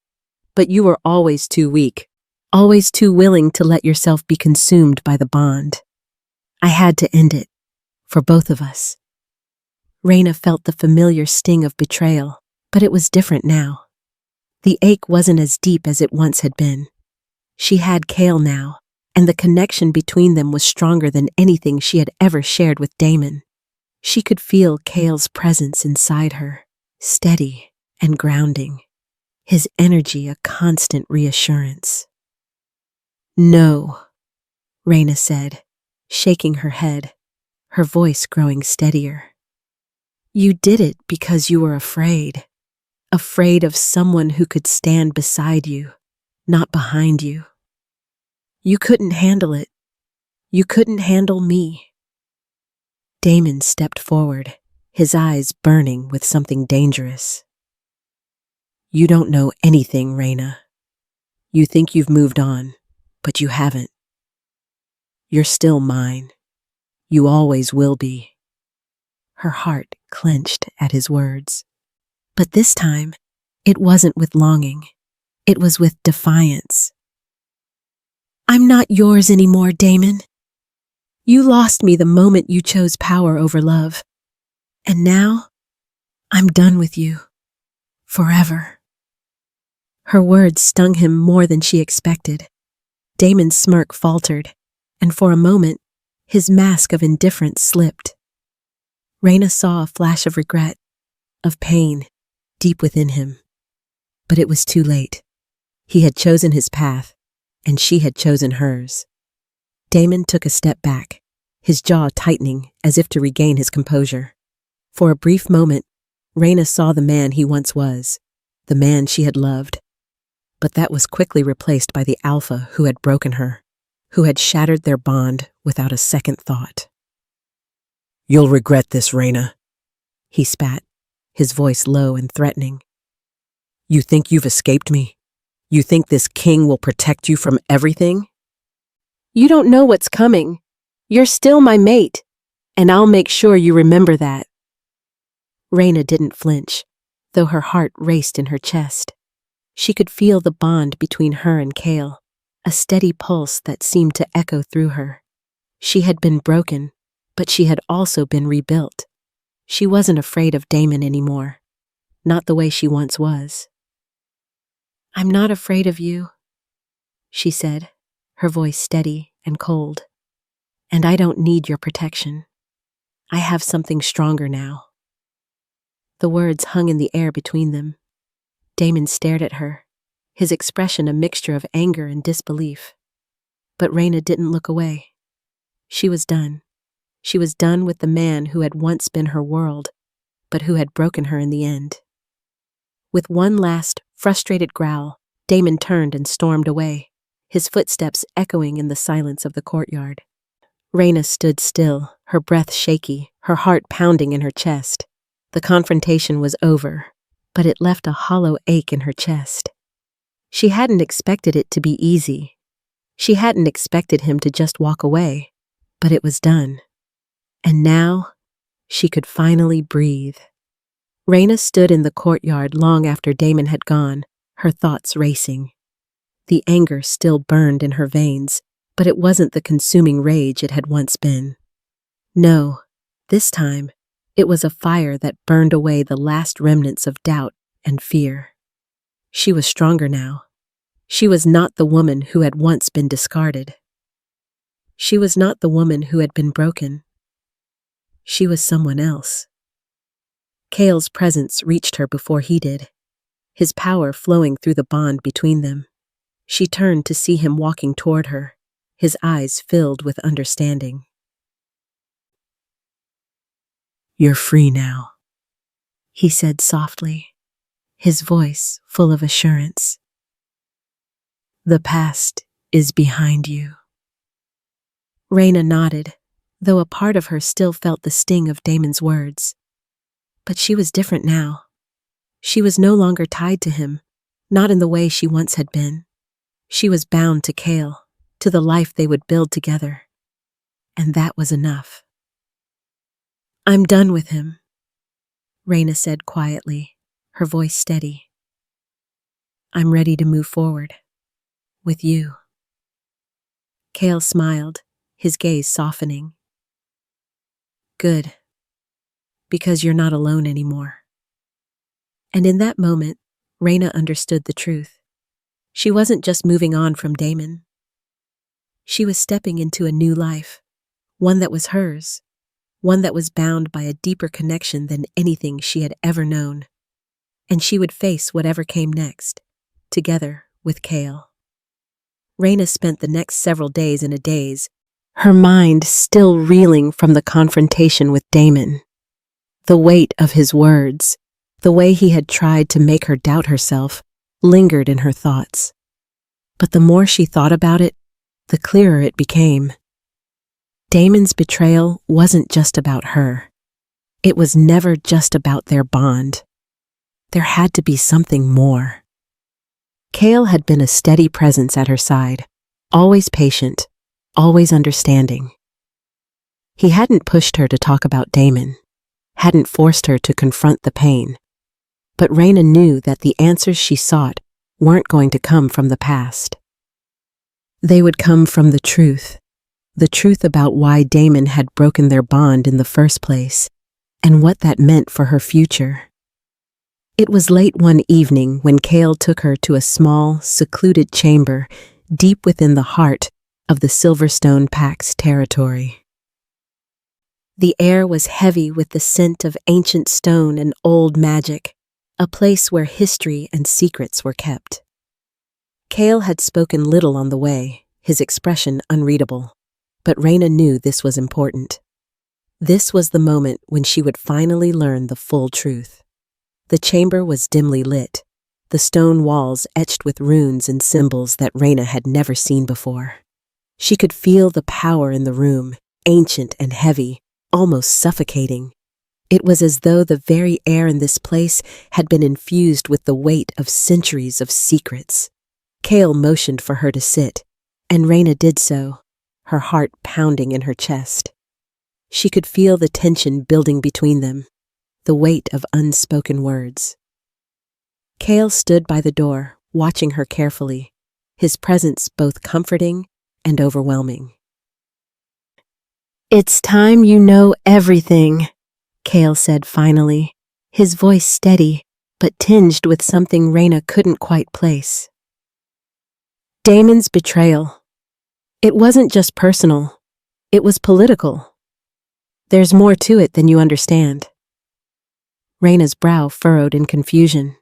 But you were always too weak, always too willing to let yourself be consumed by the bond. I had to end it, for both of us." Rayna felt the familiar sting of betrayal, but it was different now. The ache wasn't as deep as it once had been. She had Kale now, and the connection between them was stronger than anything she had ever shared with Damon. She could feel Kale's presence inside her, steady and grounding, his energy a constant reassurance. "No," Rayna said, shaking her head, her voice growing steadier. "You did it because you were afraid. Afraid of someone who could stand beside you, not behind you. You couldn't handle it. You couldn't handle me." Damon stepped forward, his eyes burning with something dangerous. "You don't know anything, Rayna. You think you've moved on, but you haven't. You're still mine. You always will be." Her heart clenched at his words. But this time, it wasn't with longing. It was with defiance. "I'm not yours anymore, Damon. You lost me the moment you chose power over love. And now, I'm done with you. Forever." Her words stung him more than she expected. Damon's smirk faltered, and for a moment, his mask of indifference slipped. Rayna saw a flash of regret, of pain, deep within him. But it was too late. He had chosen his path, and she had chosen hers. Damon took a step back, his jaw tightening as if to regain his composure. For a brief moment, Rayna saw the man he once was, the man she had loved. But that was quickly replaced by the alpha who had broken her, who had shattered their bond without a second thought. "You'll regret this, Rayna," he spat, his voice low and threatening. You think you've escaped me? You think this king will protect you from everything? You don't know what's coming. You're still my mate, and I'll make sure you remember that. Rayna didn't flinch, though her heart raced in her chest. She could feel the bond between her and Kale, a steady pulse that seemed to echo through her. She had been broken, but she had also been rebuilt. She wasn't afraid of Damon anymore, not the way she once was. I'm not afraid of you, she said, her voice steady and cold. And I don't need your protection. I have something stronger now. The words hung in the air between them. Damon stared at her, his expression a mixture of anger and disbelief. But Rayna didn't look away. She was done. She was done with the man who had once been her world, but who had broken her in the end. With one last, frustrated growl, Damon turned and stormed away, his footsteps echoing in the silence of the courtyard. Rayna stood still, her breath shaky, her heart pounding in her chest. The confrontation was over, but it left a hollow ache in her chest. She hadn't expected it to be easy. She hadn't expected him to just walk away, but it was done. And now, she could finally breathe. Rayna stood in the courtyard long after Damon had gone, her thoughts racing. The anger still burned in her veins, but it wasn't the consuming rage it had once been. No, this time, it was a fire that burned away the last remnants of doubt and fear. She was stronger now. She was not the woman who had once been discarded. She was not the woman who had been broken. She was someone else. Kale's presence reached her before he did, his power flowing through the bond between them. She turned to see him walking toward her, his eyes filled with understanding. You're free now, he said softly, his voice full of assurance. The past is behind you. Rayna nodded, though a part of her still felt the sting of Damon's words. But she was different now. She was no longer tied to him, not in the way she once had been. She was bound to Kale, to the life they would build together. And that was enough. I'm done with him, Rayna said quietly, her voice steady. I'm ready to move forward. With you. Kale smiled, his gaze softening. Good. Because you're not alone anymore. And in that moment, Rayna understood the truth. She wasn't just moving on from Damon. She was stepping into a new life, one that was hers, one that was bound by a deeper connection than anything she had ever known. And she would face whatever came next, together with Kale. Rayna spent the next several days in a daze, her mind still reeling from the confrontation with Damon. The weight of his words, the way he had tried to make her doubt herself, lingered in her thoughts. But the more she thought about it, the clearer it became. Damon's betrayal wasn't just about her. It was never just about their bond. There had to be something more. Kale had been a steady presence at her side, always patient, always understanding. He hadn't pushed her to talk about Damon, hadn't forced her to confront the pain. But Rayna knew that the answers she sought weren't going to come from the past. They would come from the truth about why Damon had broken their bond in the first place, and what that meant for her future. It was late one evening when Kale took her to a small, secluded chamber deep within the heart of the Silverstone Pack's territory. The air was heavy with the scent of ancient stone and old magic, a place where history and secrets were kept. Kale had spoken little on the way, his expression unreadable, but Rayna knew this was important. This was the moment when she would finally learn the full truth. The chamber was dimly lit, the stone walls etched with runes and symbols that Rayna had never seen before. She could feel the power in the room, ancient and heavy, almost suffocating. It was as though the very air in this place had been infused with the weight of centuries of secrets. Kale motioned for her to sit, and Rayna did so, her heart pounding in her chest. She could feel the tension building between them, the weight of unspoken words. Kale stood by the door, watching her carefully, his presence both comforting and overwhelming. "It's time you know everything," Kale said finally, his voice steady, but tinged with something Rayna couldn't quite place. Damon's betrayal. It wasn't just personal, it was political. There's more to it than you understand. Rayna's brow furrowed in confusion.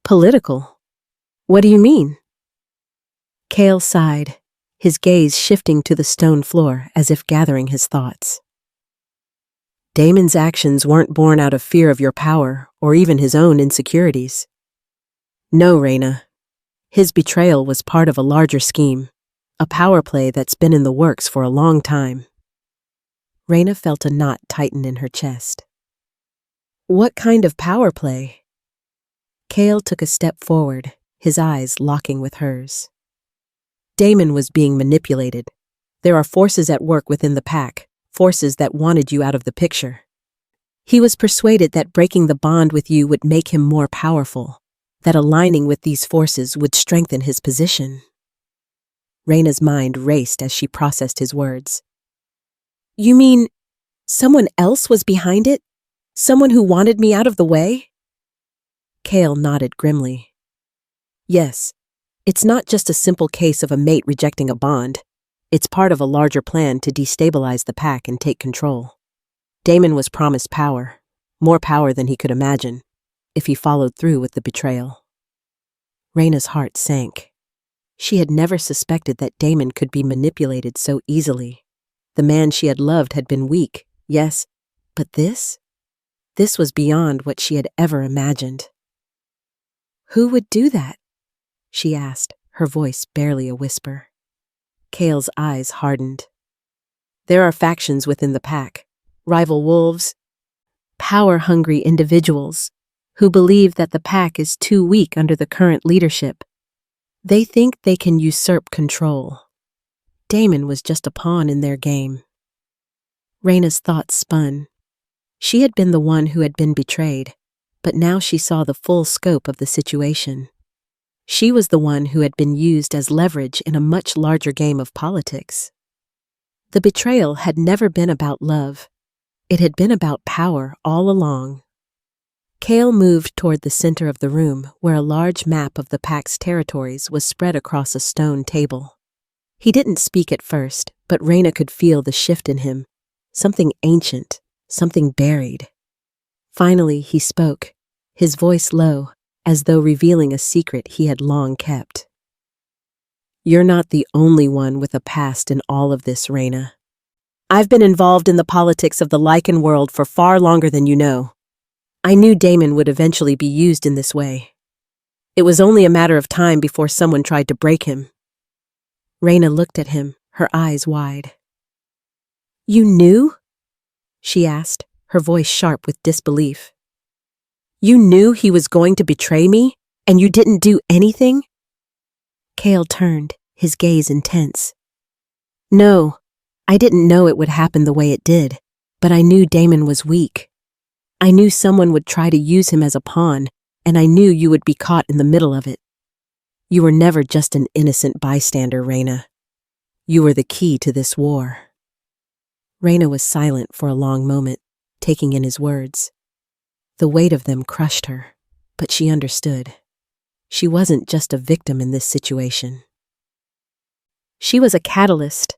Political? What do you mean? Kale sighed, his gaze shifting to the stone floor as if gathering his thoughts. Damon's actions weren't born out of fear of your power or even his own insecurities. No, Rayna. His betrayal was part of a larger scheme, a power play that's been in the works for a long time. Rayna felt a knot tighten in her chest. What kind of power play? Kale took a step forward, his eyes locking with hers. Damon was being manipulated. There are forces at work within the pack, forces that wanted you out of the picture. He was persuaded that breaking the bond with you would make him more powerful, that aligning with these forces would strengthen his position. Rayna's mind raced as she processed his words. You mean someone else was behind it? Someone who wanted me out of the way? Kale nodded grimly. Yes, it's not just a simple case of a mate rejecting a bond. It's part of a larger plan to destabilize the pack and take control. Damon was promised power, more power than he could imagine, if he followed through with the betrayal. Rayna's heart sank. She had never suspected that Damon could be manipulated so easily. The man she had loved had been weak, yes, but this? This was beyond what she had ever imagined. Who would do that? She asked, her voice barely a whisper. Kale's eyes hardened. There are factions within the pack, rival wolves, power-hungry individuals who believe that the pack is too weak under the current leadership. They think they can usurp control. Damon was just a pawn in their game. Rayna's thoughts spun. She had been the one who had been betrayed, but now she saw the full scope of the situation. She was the one who had been used as leverage in a much larger game of politics. The betrayal had never been about love. It had been about power all along. Kale moved toward the center of the room where a large map of the pack's territories was spread across a stone table. He didn't speak at first, but Rayna could feel the shift in him, something ancient, something buried. Finally, he spoke, his voice low, as though revealing a secret he had long kept. You're not the only one with a past in all of this, Rayna. I've been involved in the politics of the Lycan world for far longer than you know. I knew Damon would eventually be used in this way. It was only a matter of time before someone tried to break him. Rayna looked at him, her eyes wide. You knew? She asked, her voice sharp with disbelief. You knew he was going to betray me, and you didn't do anything? Kale turned, his gaze intense. No, I didn't know it would happen the way it did, but I knew Damon was weak. I knew someone would try to use him as a pawn, and I knew you would be caught in the middle of it. You were never just an innocent bystander, Rayna. You were the key to this war. Rayna was silent for a long moment, taking in his words. The weight of them crushed her, but she understood. She wasn't just a victim in this situation. She was a catalyst,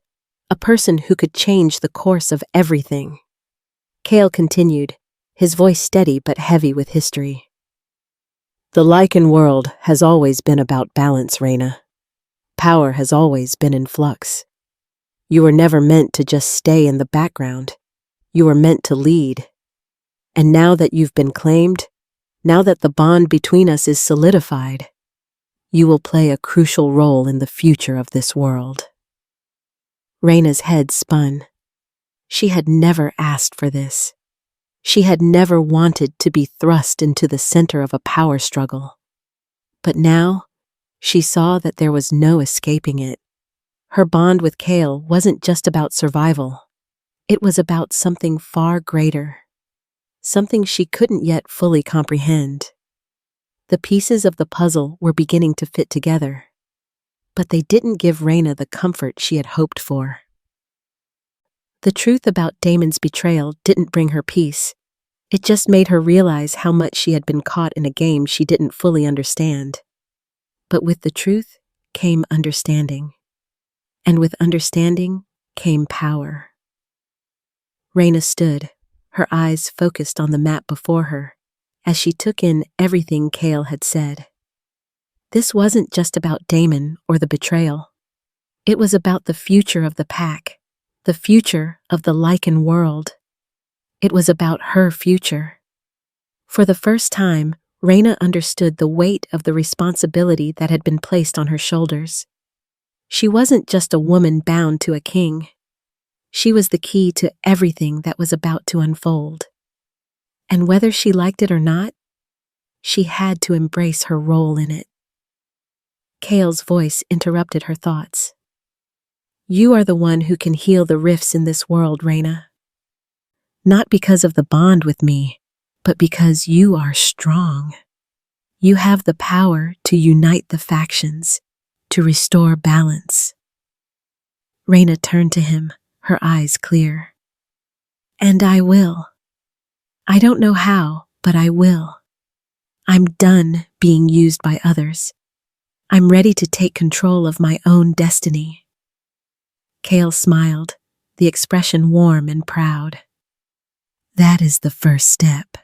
a person who could change the course of everything. Kale continued, his voice steady but heavy with history. The Lycan world has always been about balance, Rayna. Power has always been in flux. You were never meant to just stay in the background. You were meant to lead. And now that you've been claimed, now that the bond between us is solidified, you will play a crucial role in the future of this world. Rayna's head spun. She had never asked for this. She had never wanted to be thrust into the center of a power struggle. But now, she saw that there was no escaping it. Her bond with Kale wasn't just about survival. It was about something far greater. Something she couldn't yet fully comprehend. The pieces of the puzzle were beginning to fit together. But they didn't give Rayna the comfort she had hoped for. The truth about Damon's betrayal didn't bring her peace. It just made her realize how much she had been caught in a game she didn't fully understand. But with the truth came understanding. And with understanding came power. Rayna stood, her eyes focused on the map before her, as she took in everything Kale had said. This wasn't just about Damon or the betrayal. It was about the future of the pack, the future of the Lycan world. It was about her future. For the first time, Rayna understood the weight of the responsibility that had been placed on her shoulders. She wasn't just a woman bound to a king. She was the key to everything that was about to unfold. And whether she liked it or not, she had to embrace her role in it. Kale's voice interrupted her thoughts. You are the one who can heal the rifts in this world, Rayna. Not because of the bond with me, but because you are strong. You have the power to unite the factions, to restore balance. Rayna turned to him, her eyes clear. And I will. I don't know how, but I will. I'm done being used by others. I'm ready to take control of my own destiny. Kale smiled, the expression warm and proud. That is the first step.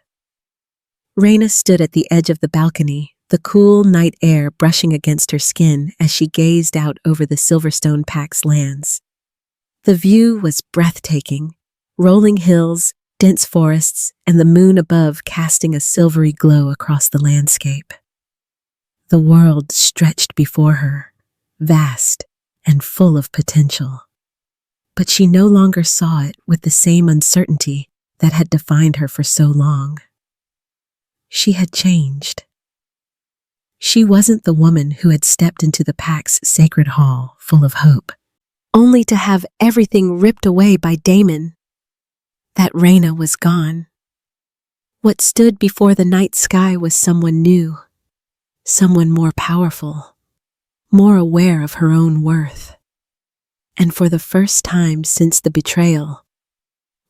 Rayna stood at the edge of the balcony, the cool night air brushing against her skin as she gazed out over the Silverstone Pack's lands. The view was breathtaking, rolling hills, dense forests, and the moon above casting a silvery glow across the landscape. The world stretched before her, vast and full of potential. But she no longer saw it with the same uncertainty that had defined her for so long. She had changed. She wasn't the woman who had stepped into the pack's sacred hall full of hope, only to have everything ripped away by Damon. That Rayna was gone. What stood before the night sky was someone new, someone more powerful, more aware of her own worth. And for the first time since the betrayal,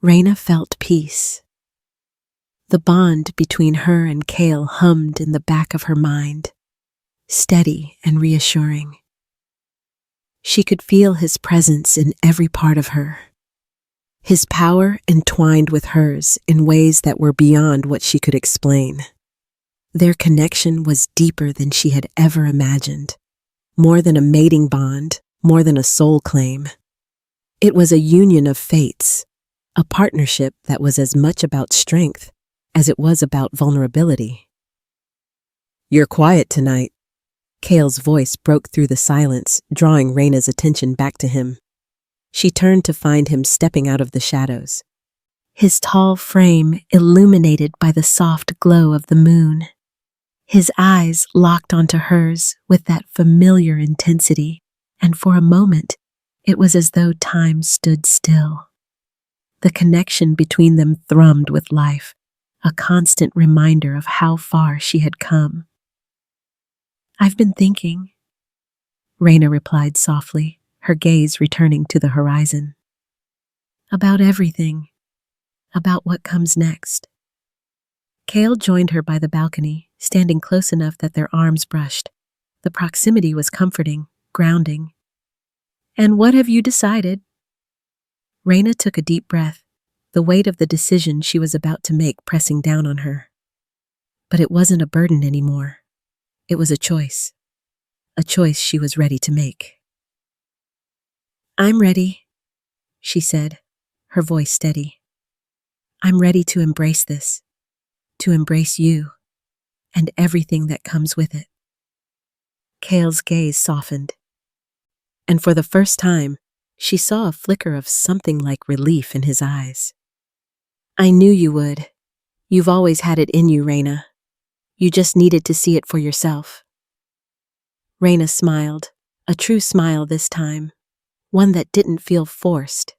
Rayna felt peace. The bond between her and Kale hummed in the back of her mind, steady and reassuring. She could feel his presence in every part of her. His power entwined with hers in ways that were beyond what she could explain. Their connection was deeper than she had ever imagined, more than a mating bond, more than a soul claim. It was a union of fates, a partnership that was as much about strength as it was about vulnerability. You're quiet tonight. Kale's voice broke through the silence, drawing Rayna's attention back to him. She turned to find him stepping out of the shadows, his tall frame illuminated by the soft glow of the moon. His eyes locked onto hers with that familiar intensity, and for a moment, it was as though time stood still. The connection between them thrummed with life, a constant reminder of how far she had come. I've been thinking, Rayna replied softly, her gaze returning to the horizon. About everything, about what comes next. Kale joined her by the balcony, standing close enough that their arms brushed. The proximity was comforting, grounding. And what have you decided? Rayna took a deep breath, the weight of the decision she was about to make pressing down on her. But it wasn't a burden anymore. It was a choice she was ready to make. I'm ready, she said, her voice steady. I'm ready to embrace this, to embrace you, and everything that comes with it. Kale's gaze softened, and for the first time, she saw a flicker of something like relief in his eyes. I knew you would, You've always had it in you, Rayna. You just needed to see it for yourself. Rayna smiled, a true smile this time, one that didn't feel forced,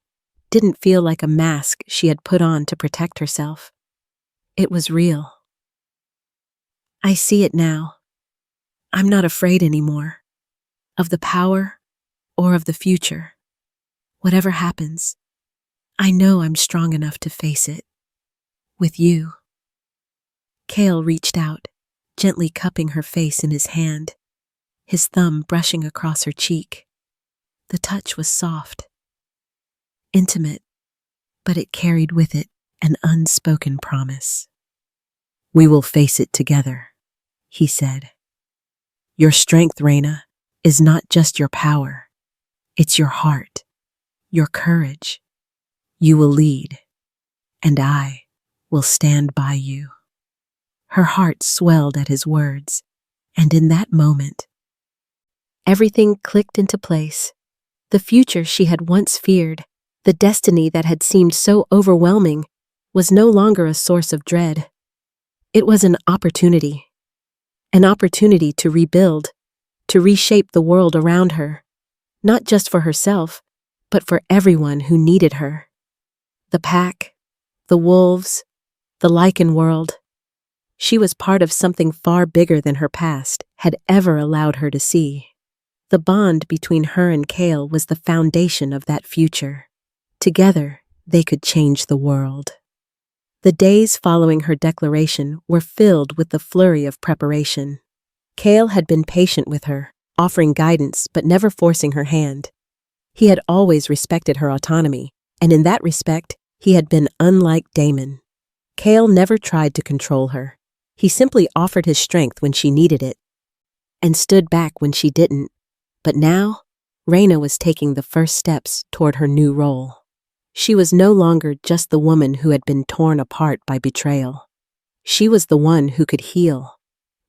didn't feel like a mask she had put on to protect herself. It was real. I see it now. I'm not afraid anymore. Of the power or of the future. Whatever happens, I know I'm strong enough to face it. With you. Kale reached out, gently cupping her face in his hand, his thumb brushing across her cheek. The touch was soft, intimate, but it carried with it an unspoken promise. We will face it together, he said. Your strength, Rayna, is not just your power. It's your heart, your courage. You will lead, and I will stand by you. Her heart swelled at his words, and in that moment, everything clicked into place. The future she had once feared, the destiny that had seemed so overwhelming, was no longer a source of dread. It was an opportunity to rebuild, to reshape the world around her, not just for herself, but for everyone who needed her. The pack, the wolves, the Lycan world. She was part of something far bigger than her past had ever allowed her to see. The bond between her and Kale was the foundation of that future. Together, they could change the world. The days following her declaration were filled with the flurry of preparation. Kale had been patient with her, offering guidance but never forcing her hand. He had always respected her autonomy, and in that respect, he had been unlike Damon. Kale never tried to control her. He simply offered his strength when she needed it, and stood back when she didn't. But now, Rayna was taking the first steps toward her new role. She was no longer just the woman who had been torn apart by betrayal. She was the one who could heal,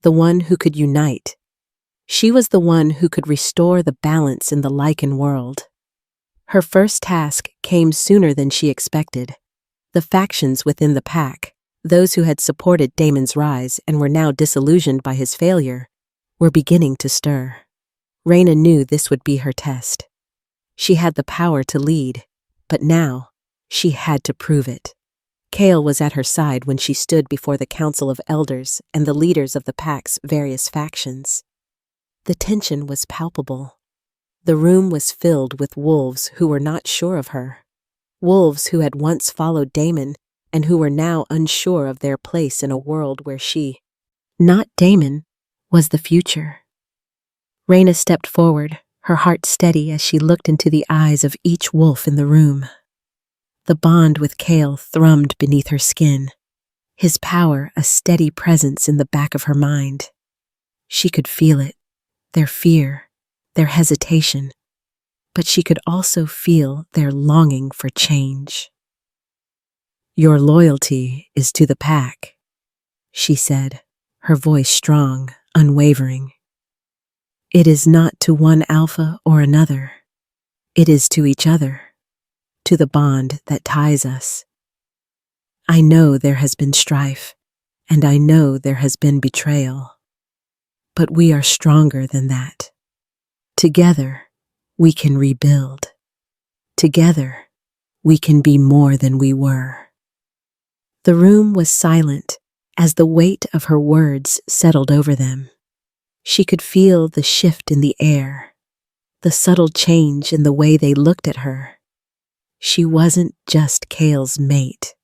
the one who could unite. She was the one who could restore the balance in the Lycan world. Her first task came sooner than she expected. The factions within the pack, those who had supported Damon's rise and were now disillusioned by his failure, were beginning to stir. Rayna knew this would be her test. She had the power to lead, but now she had to prove it. Kale was at her side when she stood before the Council of Elders and the leaders of the pack's various factions. The tension was palpable. The room was filled with wolves who were not sure of her. Wolves who had once followed Damon and who were now unsure of their place in a world where she, not Damon, was the future. Rayna stepped forward, her heart steady as she looked into the eyes of each wolf in the room. The bond with Kale thrummed beneath her skin, his power a steady presence in the back of her mind. She could feel it, their fear, their hesitation, but she could also feel their longing for change. Your loyalty is to the pack, she said, her voice strong, unwavering. It is not to one alpha or another. It is to each other, to the bond that ties us. I know there has been strife, and I know there has been betrayal. But we are stronger than that. Together, we can rebuild. Together, we can be more than we were. The room was silent as the weight of her words settled over them. She could feel the shift in the air, the subtle change in the way they looked at her. She wasn't just Kale's mate.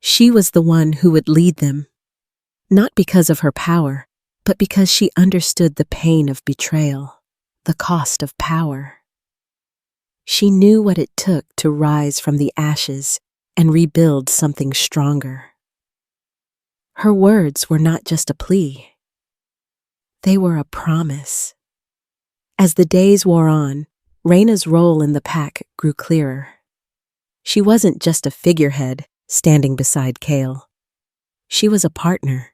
She was the one who would lead them, not because of her power, but because she understood the pain of betrayal, the cost of power. She knew what it took to rise from the ashes and rebuild something stronger. Her words were not just a plea. They were a promise. As the days wore on, Rayna's role in the pack grew clearer. She wasn't just a figurehead standing beside Kale. She was a partner,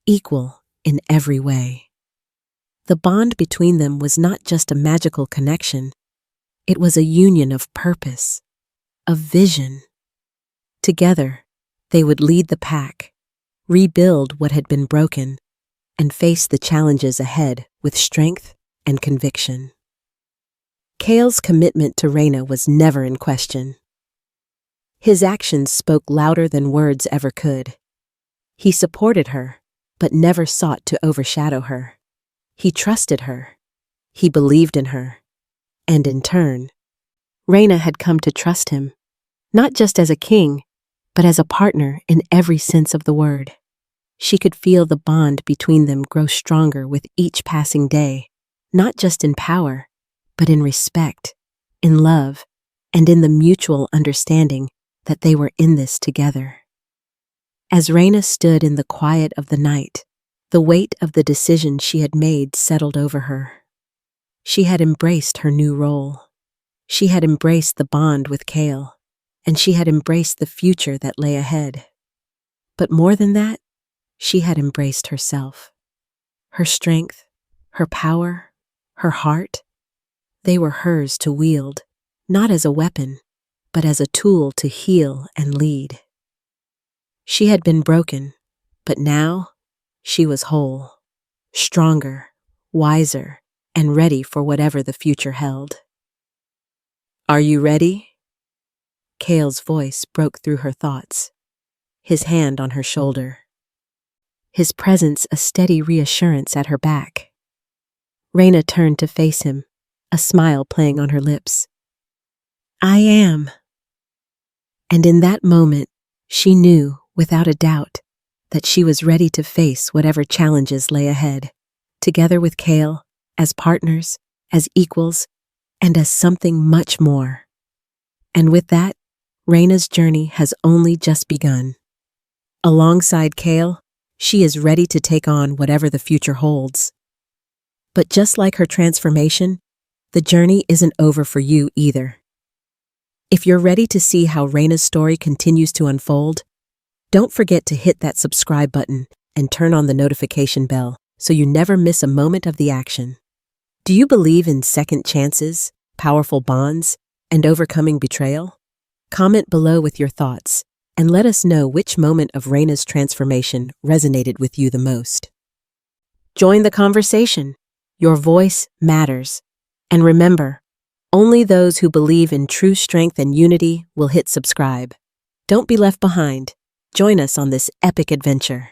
equal in every way. The bond between them was not just a magical connection. It was a union of purpose, of vision. Together, They would lead the pack, rebuild what had been broken, and face the challenges ahead with strength and conviction. Kale's commitment to Rayna was never in question. His actions spoke louder than words ever could. He supported her, but never sought to overshadow her. He trusted her. He believed in her. And in turn, Rayna had come to trust him, not just as a king, but as a partner in every sense of the word. She could feel the bond between them grow stronger with each passing day, not just in power, but in respect, in love, and in the mutual understanding that they were in this together. As Rayna stood in the quiet of the night, the weight of the decision she had made settled over her. She had embraced her new role. She had embraced the bond with Kale, and she had embraced the future that lay ahead. But more than that, she had embraced herself. Her strength, her power, her heart, they were hers to wield, not as a weapon, but as a tool to heal and lead. She had been broken, but now she was whole, stronger, wiser, and ready for whatever the future held. "Are you ready?" Kale's voice broke through her thoughts, his hand on her shoulder, his presence a steady reassurance at her back. Rayna turned to face him, a smile playing on her lips. "I am." And in that moment, she knew, without a doubt, that she was ready to face whatever challenges lay ahead, together with Kale, as partners, as equals, and as something much more. And with that, Rayna's journey has only just begun. Alongside Kale, she is ready to take on whatever the future holds. But just like her transformation, the journey isn't over for you either. If you're ready to see how Rayna's story continues to unfold, don't forget to hit that subscribe button and turn on the notification bell so you never miss a moment of the action. Do you believe in second chances, powerful bonds, and overcoming betrayal? Comment below with your thoughts and let us know which moment of Rayna's transformation resonated with you the most. Join the conversation. Your voice matters. And remember, only those who believe in true strength and unity will hit subscribe. Don't be left behind. Join us on this epic adventure.